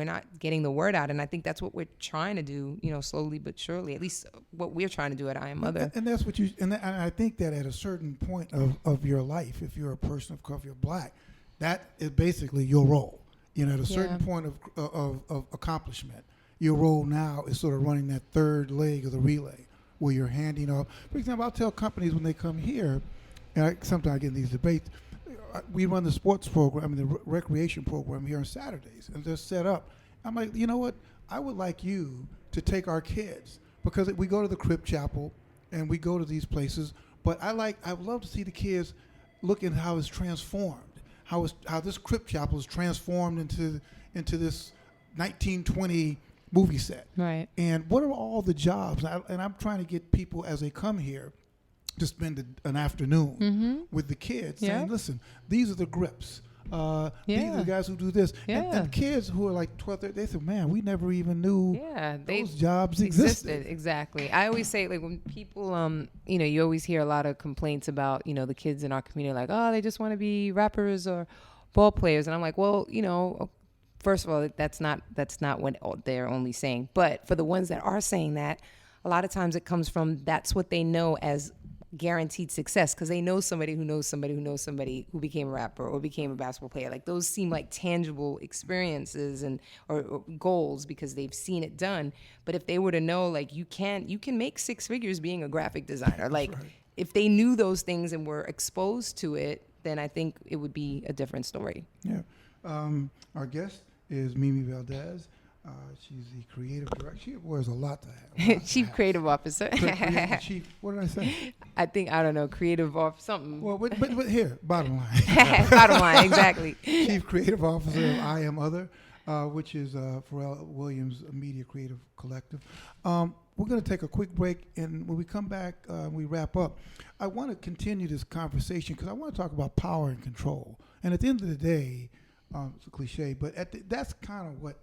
not getting the word out. And I think that's what we're trying to do, you know, slowly but surely, at least what we're trying to do at I Am Mother. And that's what and I think that at a certain point of your life, if you're a person of color, if you're black, that is basically your role. You know, at a certain point of accomplishment, your role now is sort of running that third leg of the relay, where you're handing off. For example, I'll tell companies when they come here, and sometimes I get in these debates, we run the sports program, the recreation program here on Saturdays, and they're set up. I'm like, you know what? I would like you to take our kids, because we go to the Crip Chapel and we go to these places, but I would love to see the kids look at how it's transformed, how this Crip Chapel is transformed into this 1920 movie set. Right. And what are all the jobs? And I'm trying to get people as they come here to spend an afternoon with the kids, saying, listen, these are the grips. These are the guys who do this. And kids who are like 12, they say, man, we never even knew those jobs existed. Exactly. I always say, like, when people, you always hear a lot of complaints about, the kids in our community, like, oh, they just want to be rappers or ball players. And I'm like, well, first of all, that's not what they're only saying. But for the ones that are saying that, a lot of times it comes from that's what they know as guaranteed success, because they know somebody who knows somebody who knows somebody who became a rapper or became a basketball player. Like, those seem like tangible experiences or goals because they've seen it done. But if they were to know, like, you can make six figures being a graphic designer, like if they knew those things and were exposed to it, then I think it would be a different story. Yeah. Our guest is Mimi Valdes. She's the creative director. She wears a lot to have. Chief Creative Officer. Chief, what did I say? I don't know, creative or something. Well, but here, bottom line. Bottom line, exactly. Chief Creative Officer of I Am Other, which is Pharrell Williams Media Creative Collective. We're going to take a quick break, and when we come back, we wrap up. I want to continue this conversation because I want to talk about power and control. And at the end of the day, it's a cliche, but that's kind of what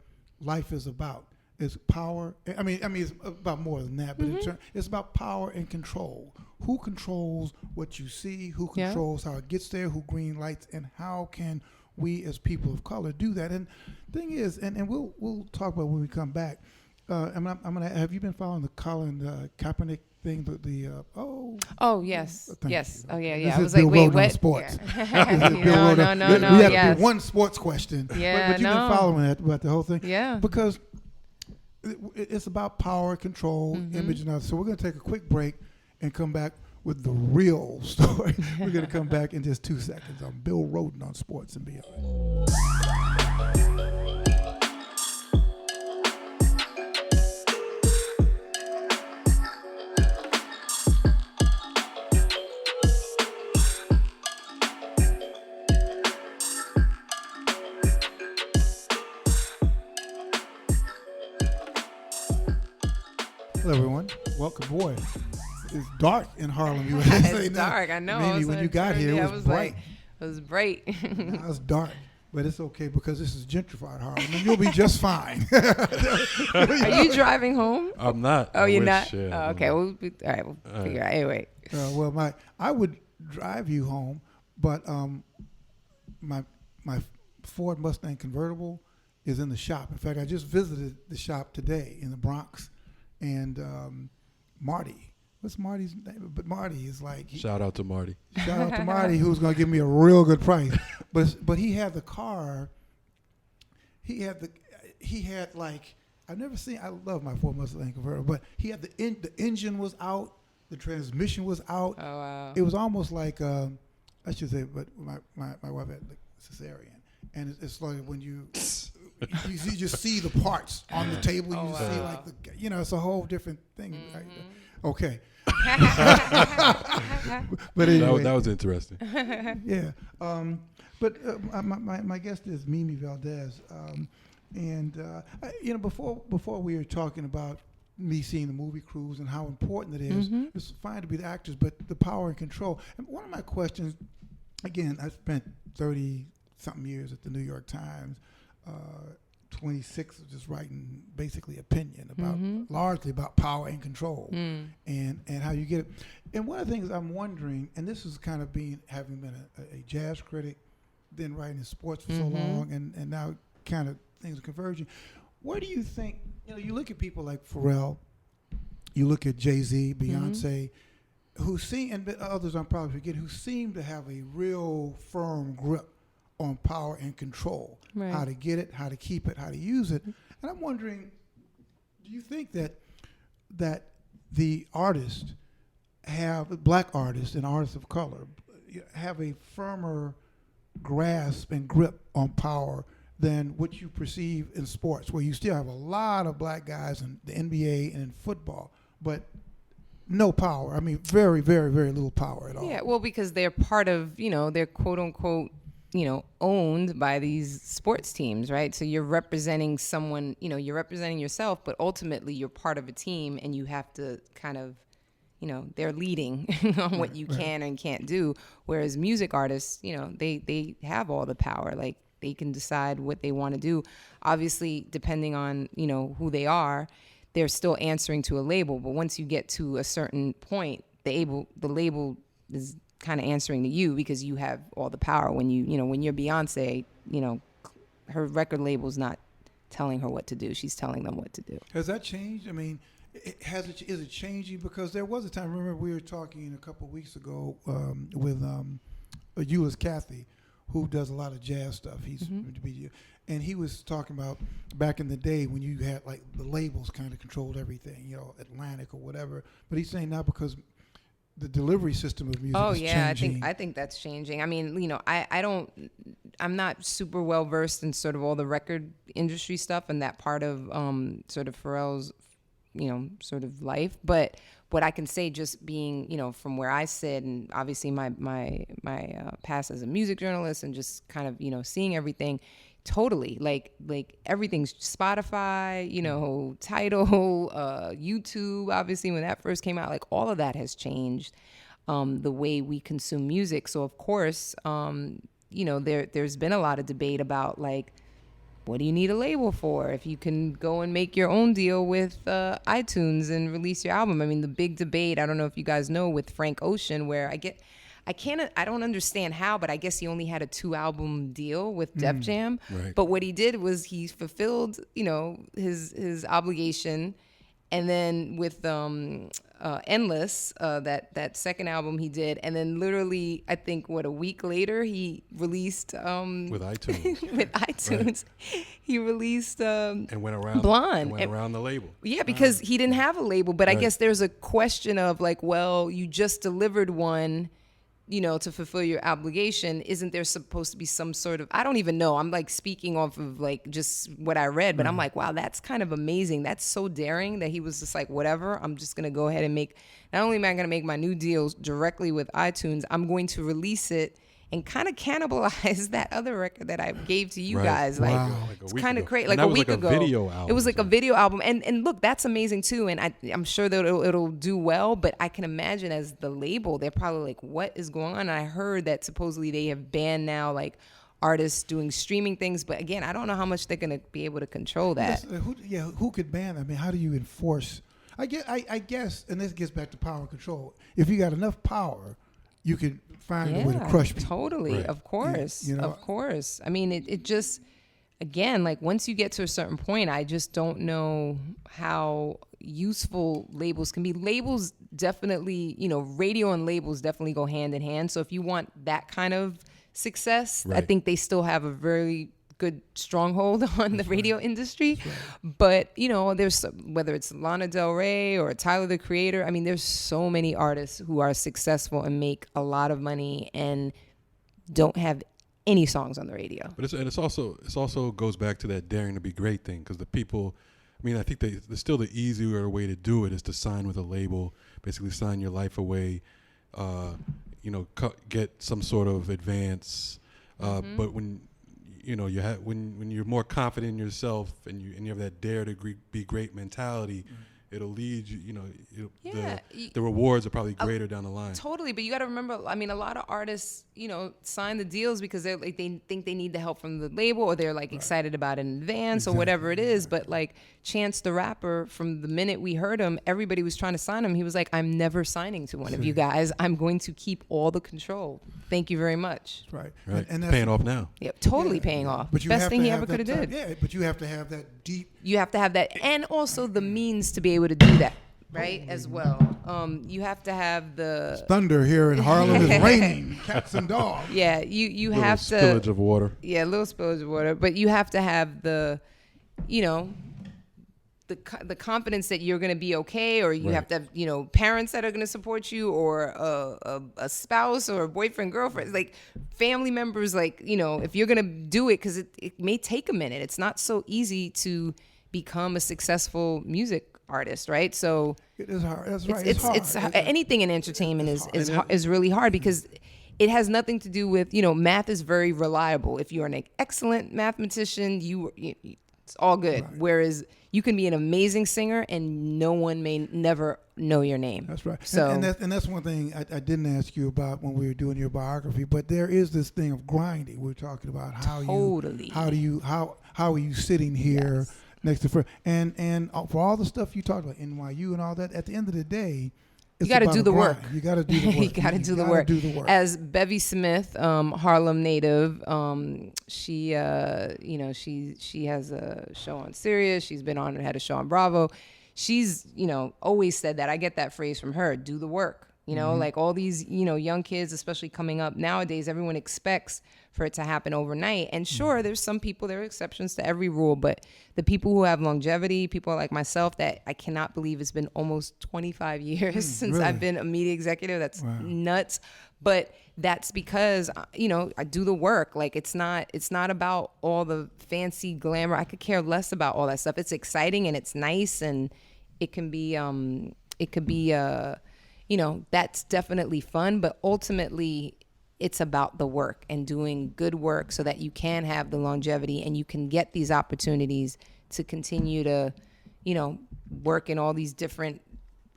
life is about. It's power. I mean, it's about more than that, but it's about power and control. Who controls what you see? Who controls how it gets there? Who green lights? And how can we, as people of color, do that? And the thing is, and we'll talk about when we come back. I'm gonna. Have you been following the Colin Kaepernick thing? Oh yes. Yes. Oh yeah. This I is was Bill like, wait, Rhoden what? On Sports. No. We have Yes. one sports question. Yeah, but you've been following that about the whole thing. Yeah. Because it's about power, control, image, and others. So we're going to take a quick break and come back with the real story. We're going to come back in just 2 seconds on Bill Rhoden on Sports and Beyond. Hello, everyone. Welcome, boy. It's dark in Harlem. You It's dark. I know. Maybe when you got here, it was bright. It was bright. Now it's dark, but it's okay because this is gentrified Harlem, and you'll be just fine. Are you driving home? I'm not. Oh, you're not? Yeah, Oh, okay. All right. We'll figure out. Anyway. I would drive you home, but my Ford Mustang convertible is in the shop. In fact, I just visited the shop today in the Bronx, and Marty. What's Marty's name? But Marty is like... Shout out to Marty. Shout out to Marty, who's going to give me a real good price. But he had the car. He had like... I've never seen... I love my Ford Mustang convertible, but he had the engine was out. The transmission was out. Oh, wow. It was almost like... I should say, but my wife had like cesarean. And it's like when you just see the parts on the table. You see like it's a whole different thing. Right? Okay. But anyway, that was interesting. Yeah. But my guest is Mimi Valdes, before we were talking about me seeing the movie crews and how important it is. It's fine to be the actors, but the power and control. And one of my questions, again, I spent 30-something years at the New York Times, 26 just writing basically opinion about largely about power and control and how you get it. And one of the things I'm wondering, and this is kind of having been a jazz critic, then writing in sports for so long, and now kind of things are converging. Where do you think, you look at people like Pharrell, you look at Jay-Z, Beyonce, who seem, and others I'm probably forgetting, who seem to have a real firm grip on power and control, how to get it, how to keep it, how to use it. And I'm wondering, Do you think that the artists black artists and artists of color have a firmer grasp and grip on power than what you perceive in sports, where you still have a lot of black guys in the NBA and in football, but no power? I mean, very, very, very little power at all. Yeah, well, because they're part of, they're quote unquote, owned by these sports teams, right? So you're representing someone, you're representing yourself, but ultimately you're part of a team, and you have to kind of, they're leading on what you can and can't do. Whereas music artists, they have all the power. Like, they can decide what they want to do. Obviously, depending on, who they are, they're still answering to a label. But once you get to a certain point, the label is kind of answering to you, because you have all the power. When when you're Beyonce, her record label's not telling her what to do. She's telling them what to do. Has that changed? I mean, is it changing? Because there was a time, remember we were talking a couple of weeks ago with Euless Cathy, who does a lot of jazz stuff. He's and he was talking about back in the day when you had like the labels kind of controlled everything, Atlantic or whatever. But he's saying now, because the delivery system of music is changing. I think that's changing. I mean, I'm not super well versed in sort of all the record industry stuff and that part of sort of Pharrell's sort of life. But what I can say, just being, from where I sit, and obviously my past as a music journalist, and just kind of, seeing everything, totally, like everything's Spotify, Tidal, YouTube, obviously when that first came out, like all of that has changed the way we consume music. So of course, there's been a lot of debate about, like, what do you need a label for if you can go and make your own deal with iTunes and release your album? I mean, the big debate, I don't know if you guys know, with Frank Ocean, where I don't understand how, but I guess he only had a 2-album deal with Def Jam. Right. But what he did was he fulfilled, his obligation. And then with Endless, that second album he did, and then literally, I think, a week later, he released with iTunes. with iTunes, right. He released and went around Blonde, around the label. Yeah, because he didn't have a label. But right. I guess there's a question of, like, well, you just delivered one, to fulfill your obligation. Isn't there supposed to be some sort of, I don't even know. I'm like speaking off of like just what I read, but I'm like, wow, that's kind of amazing. That's so daring that he was just like, whatever, I'm just going to go ahead and not only am I going to make my new deals directly with iTunes, I'm going to release it and kind of cannibalize that other record that I gave to you right. guys. Wow. Like it's kind of crazy. Like a week like ago. Video album, it was like a video album. And look, that's amazing too. And I'm sure that it'll do well, but I can imagine as the label, they're probably like, what is going on? And I heard that supposedly they have banned now, like, artists doing streaming things. But again, I don't know how much they're going to be able to control that. Who could ban? I mean, how do you enforce? I guess, and this gets back to power and control. If you got enough power, you can find a way to crush people. Totally, right. Of course, of course. I mean, it just, again, like, once you get to a certain point, I just don't know how useful labels can be. Labels definitely, radio and labels definitely go hand in hand. So if you want that kind of success, right. I think they still have a very good stronghold on the radio industry. Right. But, there's, whether it's Lana Del Rey or Tyler, the Creator, I mean, there's so many artists who are successful and make a lot of money and don't have any songs on the radio. But it's also goes back to that daring to be great thing, because the people, I mean, I think there's still the easier way to do it is to sign with a label, basically sign your life away, get some sort of advance. But when when you're more confident in yourself and you have that dare to be great mentality, it'll lead you. The rewards are probably greater down the line. Totally, but you got to remember, I mean, a lot of artists, sign the deals because they think they need the help from the label, or they're like excited about it in advance, or whatever it is. But like Chance the Rapper, from the minute we heard him, everybody was trying to sign him. He was like, I'm never signing to one of you guys. I'm going to keep all the control. Thank you very much. Right. And that's paying off now. Yep, totally paying off. But Best thing he ever could have did. Yeah, but you have to have that deep. You have to have that, and also the means to be able to do that, right? As well. You have to have the It's thunder here in Harlem. It's raining, cats and dogs. Yeah, you Little have to spillage of water. Yeah, a little spillage of water, but you have to have the the confidence that you're going to be okay, or you have to have, parents that are going to support you, or a spouse or a boyfriend, girlfriend, like family members, like, if you're going to do it, because it may take a minute. It's not so easy to become a successful music artist, right? So it is hard. That's right. It's hard. Anything in entertainment is really hard, because it has nothing to do with, math is very reliable. If you're an excellent mathematician, it's all good. Right. Whereas you can be an amazing singer and no one may never know your name. That's right. So and that's one thing I didn't ask you about when we were doing your biography, but there is this thing of grinding. We're talking about how are you sitting here next to Fred, and for all the stuff you talked about, NYU and all that, at the end of the day, you got to do the work. You got to do the work. You got to do the work. As Bevy Smith, Harlem native, she has a show on Sirius. She's been had a show on Bravo. She's, always said that. I get that phrase from her, do the work. Like all these, young kids, especially coming up nowadays, everyone expects for it to happen overnight. And sure, there's some people, there are exceptions to every rule, but the people who have longevity, people like myself, that I cannot believe it's been almost 25 years since really? I've been a media executive. That's nuts. But that's because, I do the work. Like it's not about all the fancy glamour. I could care less about all that stuff. It's exciting and it's nice, and it can be, that's definitely fun, but ultimately it's about the work and doing good work so that you can have the longevity and you can get these opportunities to continue to, work in all these different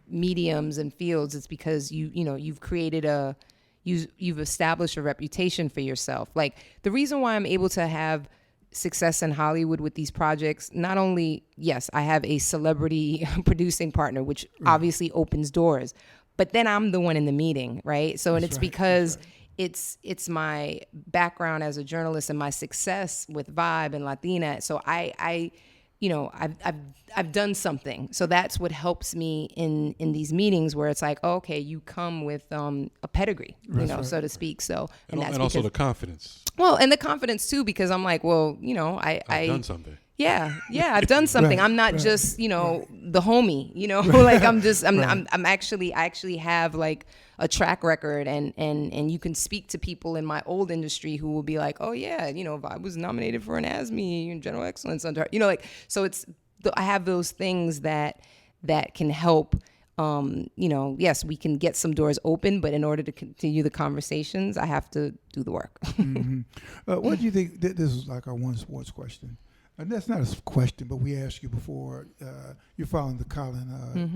mediums and fields. It's because you've created you've established a reputation for yourself. Like the reason why I'm able to have success in Hollywood with these projects, not only, yes, I have a celebrity producing partner, which obviously opens doors, but then I'm the one in the meeting, right? So, and it's because it's my background as a journalist and my success with Vibe and Latina. So I've done something. So that's what helps me in these meetings where it's like, oh, okay, you come with a pedigree, so to speak. So and also the confidence. Well, and the confidence too, because I'm like, well, I've done something. Yeah, I've done something. I'm not just, the homie, like I actually have like a track record, and you can speak to people in my old industry who will be like, oh yeah, I was nominated for an ASME General Excellence under, so I have those things that can help. Yes, we can get some doors open, but in order to continue the conversations, I have to do the work. Mm-hmm. What do you think? This is like our one sports question. And that's not a question, but we asked you before. You're following the Colin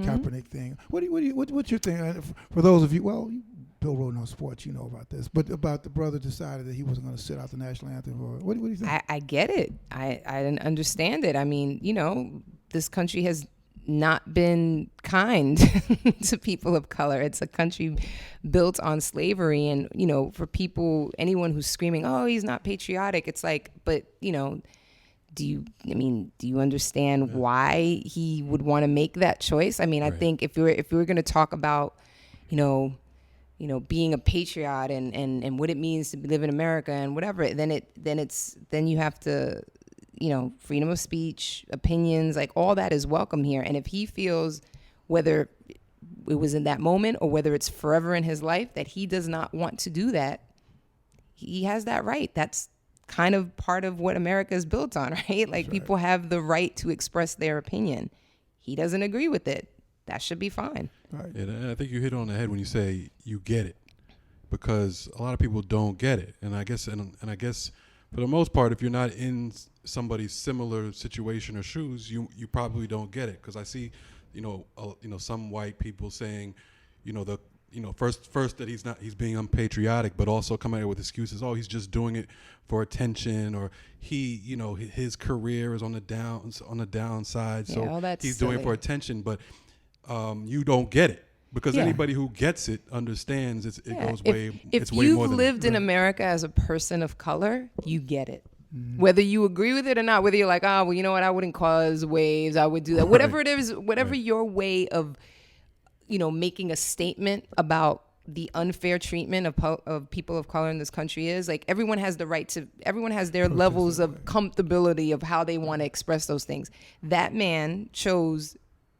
Kaepernick thing. What's your thing? For those of you, Bill Rhoden On Sports, you know about this, but about the brother decided that he wasn't going to sit out the national anthem. Or what do you think? I get it. I didn't understand it. I mean, this country has not been kind to people of color. It's a country built on slavery, and for people, anyone who's screaming, "Oh, he's not patriotic," it's like, but do you understand why he would want to make that choice? I mean, I think if we were going to talk about, being a patriot and what it means to live in America and whatever, then you have to, freedom of speech, opinions, like all that is welcome here. And if he feels, whether it was in that moment or whether it's forever in his life, that he does not want to do that, he has that right. That's kind of part of what America is built on, right? Like people have the right to express their opinion. He doesn't agree with it. That should be fine. Right. And I think you hit it on the head when you say you get it, because a lot of people don't get it. And I guess for the most part, if you're not in somebody's similar situation or shoes, you probably don't get it. Because I see, some white people saying, first that he's being unpatriotic, but also coming out with excuses. Oh, he's just doing it for attention, or his career is on the downside, so he's doing it for attention. But you don't get it, because anybody who gets it understands it goes way. It's way more than. If you've lived in America as a person of color, you get it. Mm-hmm. Whether you agree with it or not, whether you're like, oh, well, you know what, I wouldn't cause waves, I would do that. Whatever it is, whatever your way of making a statement about the unfair treatment of people of color in this country is. Like, everyone has their levels of comfortability of how they want to express those things. That man chose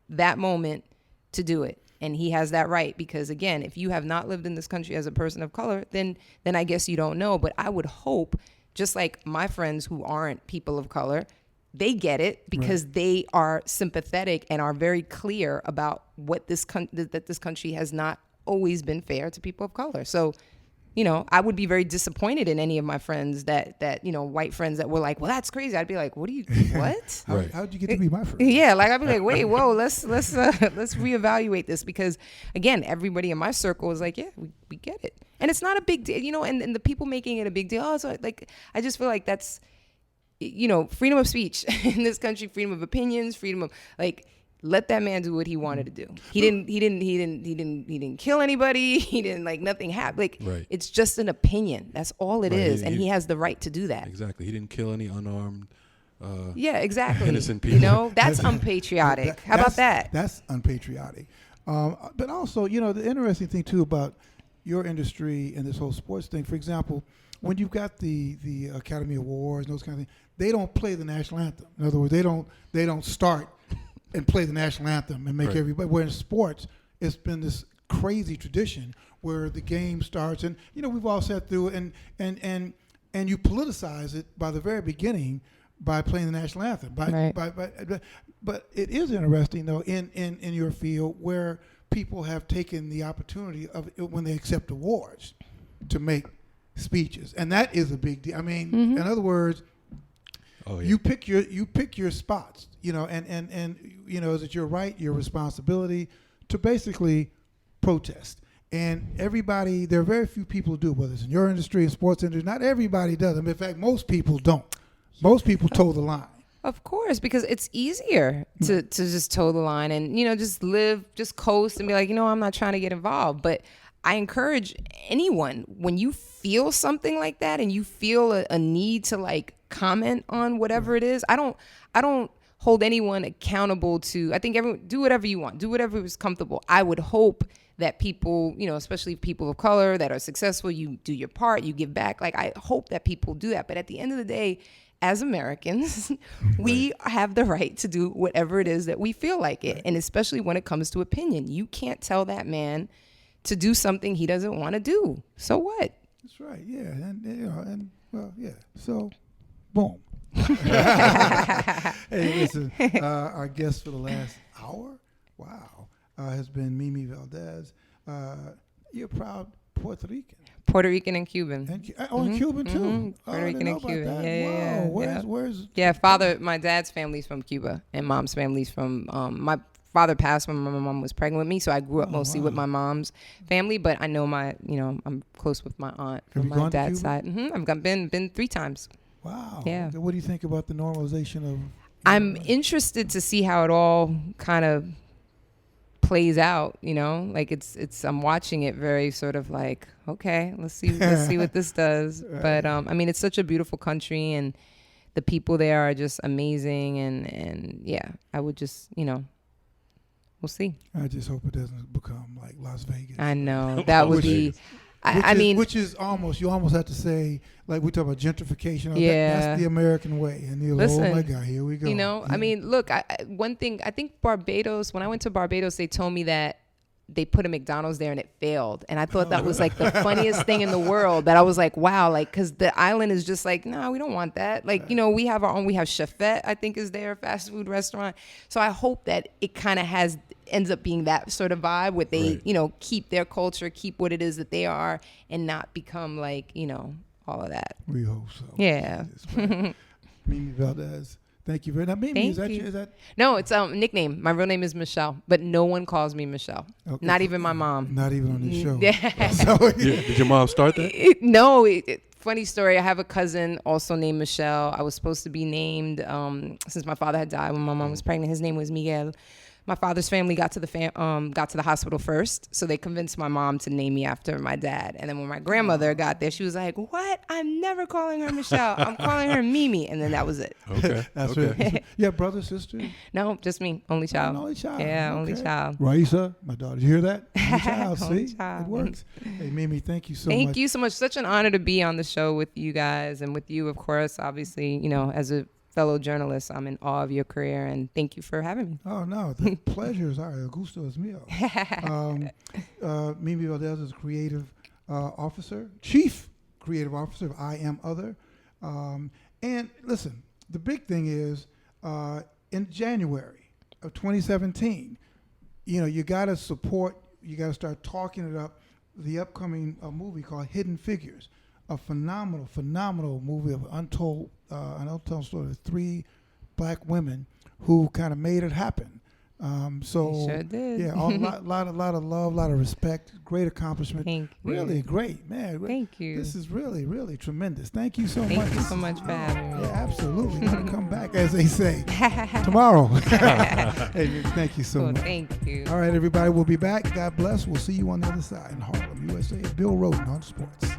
that moment to do it. And he has that right, because again, if you have not lived in this country as a person of color, then I guess you don't know. But I would hope, just like my friends who aren't people of color, they get it, because they are sympathetic and are very clear about what that this country has not always been fair to people of color. So, I would be very disappointed in any of my friends that white friends that were like, well, that's crazy. I'd be like, what? How'd you get to be my friend? Yeah, like I'd be like, wait, whoa, let's reevaluate this, because again, everybody in my circle is like, yeah, we get it, and it's not a big deal, and the people making it a big deal. Oh, so like, I just feel like that's, freedom of speech in this country, freedom of opinions, freedom of, like, let that man do what he wanted to do. He didn't kill anybody. He didn't, like, nothing happened. Like, it's just an opinion. That's all it is. And he has the right to do that. Exactly. He didn't kill any unarmed, exactly. innocent people. That's unpatriotic. How about that? That's unpatriotic. But also, the interesting thing too about your industry and this whole sports thing, for example, when you've got the Academy Awards and those kind of things, they don't play the national anthem. In other words, they don't start and play the national anthem and make everybody. Where in sports, it's been this crazy tradition where the game starts, and we've all sat through it, and you politicize it by the very beginning by playing the national anthem. But it is interesting though in your field where people have taken the opportunity of it when they accept awards to make speeches, and that is a big deal. I mean, in other words. Oh, yeah. You pick your spots, and is it your right, your responsibility to basically protest. And everybody, there are very few people who do, whether it's in your industry, in sports industry, not everybody does. In fact, most people don't. Most people toe the line. Of course, because it's easier to just toe the line and, just coast and be like, I'm not trying to get involved. But I encourage anyone, when you feel something like that and you feel a need to, like, comment on whatever it is, I don't hold anyone accountable to. I think everyone, do whatever you want, do whatever is comfortable. I would hope that people, especially people of color that are successful, you do your part, you give back. Like, I hope that people do that. But at the end of the day, as Americans, we have the right to do whatever it is that we feel like it. And especially when it comes to opinion, you can't tell that man to do something he doesn't want to do. So what? That's right. Yeah. And so, boom. Hey, listen, our guest for the last hour, has been Mimi Valdes. You're a proud Puerto Rican. Puerto Rican and Cuban. And Cuban too. Mm-hmm. Puerto Rican and Cuban. Yeah. Where's? Yeah, my dad's family's from Cuba, and mom's family's from. My father passed when my mom was pregnant with me, so I grew up mostly with my mom's family. But I know I'm close with my aunt from my dad's side. I've been 3 times. Wow. Yeah. What do you think about the normalization of? I'm interested to see how it all kind of plays out, like it's I'm watching it very sort of like, okay, let's see what this does. But it's such a beautiful country, and the people there are just amazing, and yeah, I would just, we'll see. I just hope it doesn't become like Las Vegas. I know that would be. Which is almost, you almost have to say, like we talk about gentrification. That's the American way. And you're like, oh my God, here we go. Look, one thing, I think Barbados, when I went to Barbados, they told me that they put a McDonald's there and it failed. And I thought that was like the funniest thing in the world, that I was like, wow, like, because the island is just like, no, we don't want that. Like, we have our own, we have Chefette, I think is there, fast food restaurant. So I hope that it kind of ends up being that sort of vibe where they, keep their culture, keep what it is that they are, and not become like, all of that. We hope so. Yeah. Mimi Valdes. Thank you very much. Mimi, is that? No, it's a nickname. My real name is Michelle, but no one calls me Michelle. Okay. Not even my mom. Not even on this show. Yeah. Did your mom start that? No. Funny story. I have a cousin also named Michelle. I was supposed to be named, since my father had died when my mom was pregnant. His name was Miguel. my father's family got to the hospital first, so they convinced my mom to name me after my dad. And then when my grandmother got there, she was like, "What? I'm never calling her Michelle. I'm calling her Mimi." And then that was it. Okay. That's okay. right. Yeah, brother, sister. No, just me, only child. Only child. Yeah, Okay. only child. Raisa, my daughter. You hear that? Only child. Only See, child. it works. Hey, Mimi, thank you so much. Thank you so much. Such an honor to be on the show with you guys and with you, of course. Obviously, as a fellow journalist, I'm in awe of your career, and thank you for having me. Oh, no, the pleasure is ours. El gusto es mío. Mimi Valdes is chief creative officer of I Am Other. And listen, the big thing is in January of 2017, you got to support, you got to start talking it up, the upcoming movie called Hidden Figures, a phenomenal movie of an untold story of 3 black women who kind of made it happen. So You sure did. Yeah, a lot of love, a lot of respect, great accomplishment. Thank you. Really great, man. Thank you. This is really tremendous. Thank you so much. Thank you so much for having me. Yeah, absolutely. You gotta come back, as they say, tomorrow. Hey, thank you so Cool, much. thank you. All right, everybody, we'll be back. God bless. We'll see you on the other side in Harlem, USA. Bill Rhoden on Sports.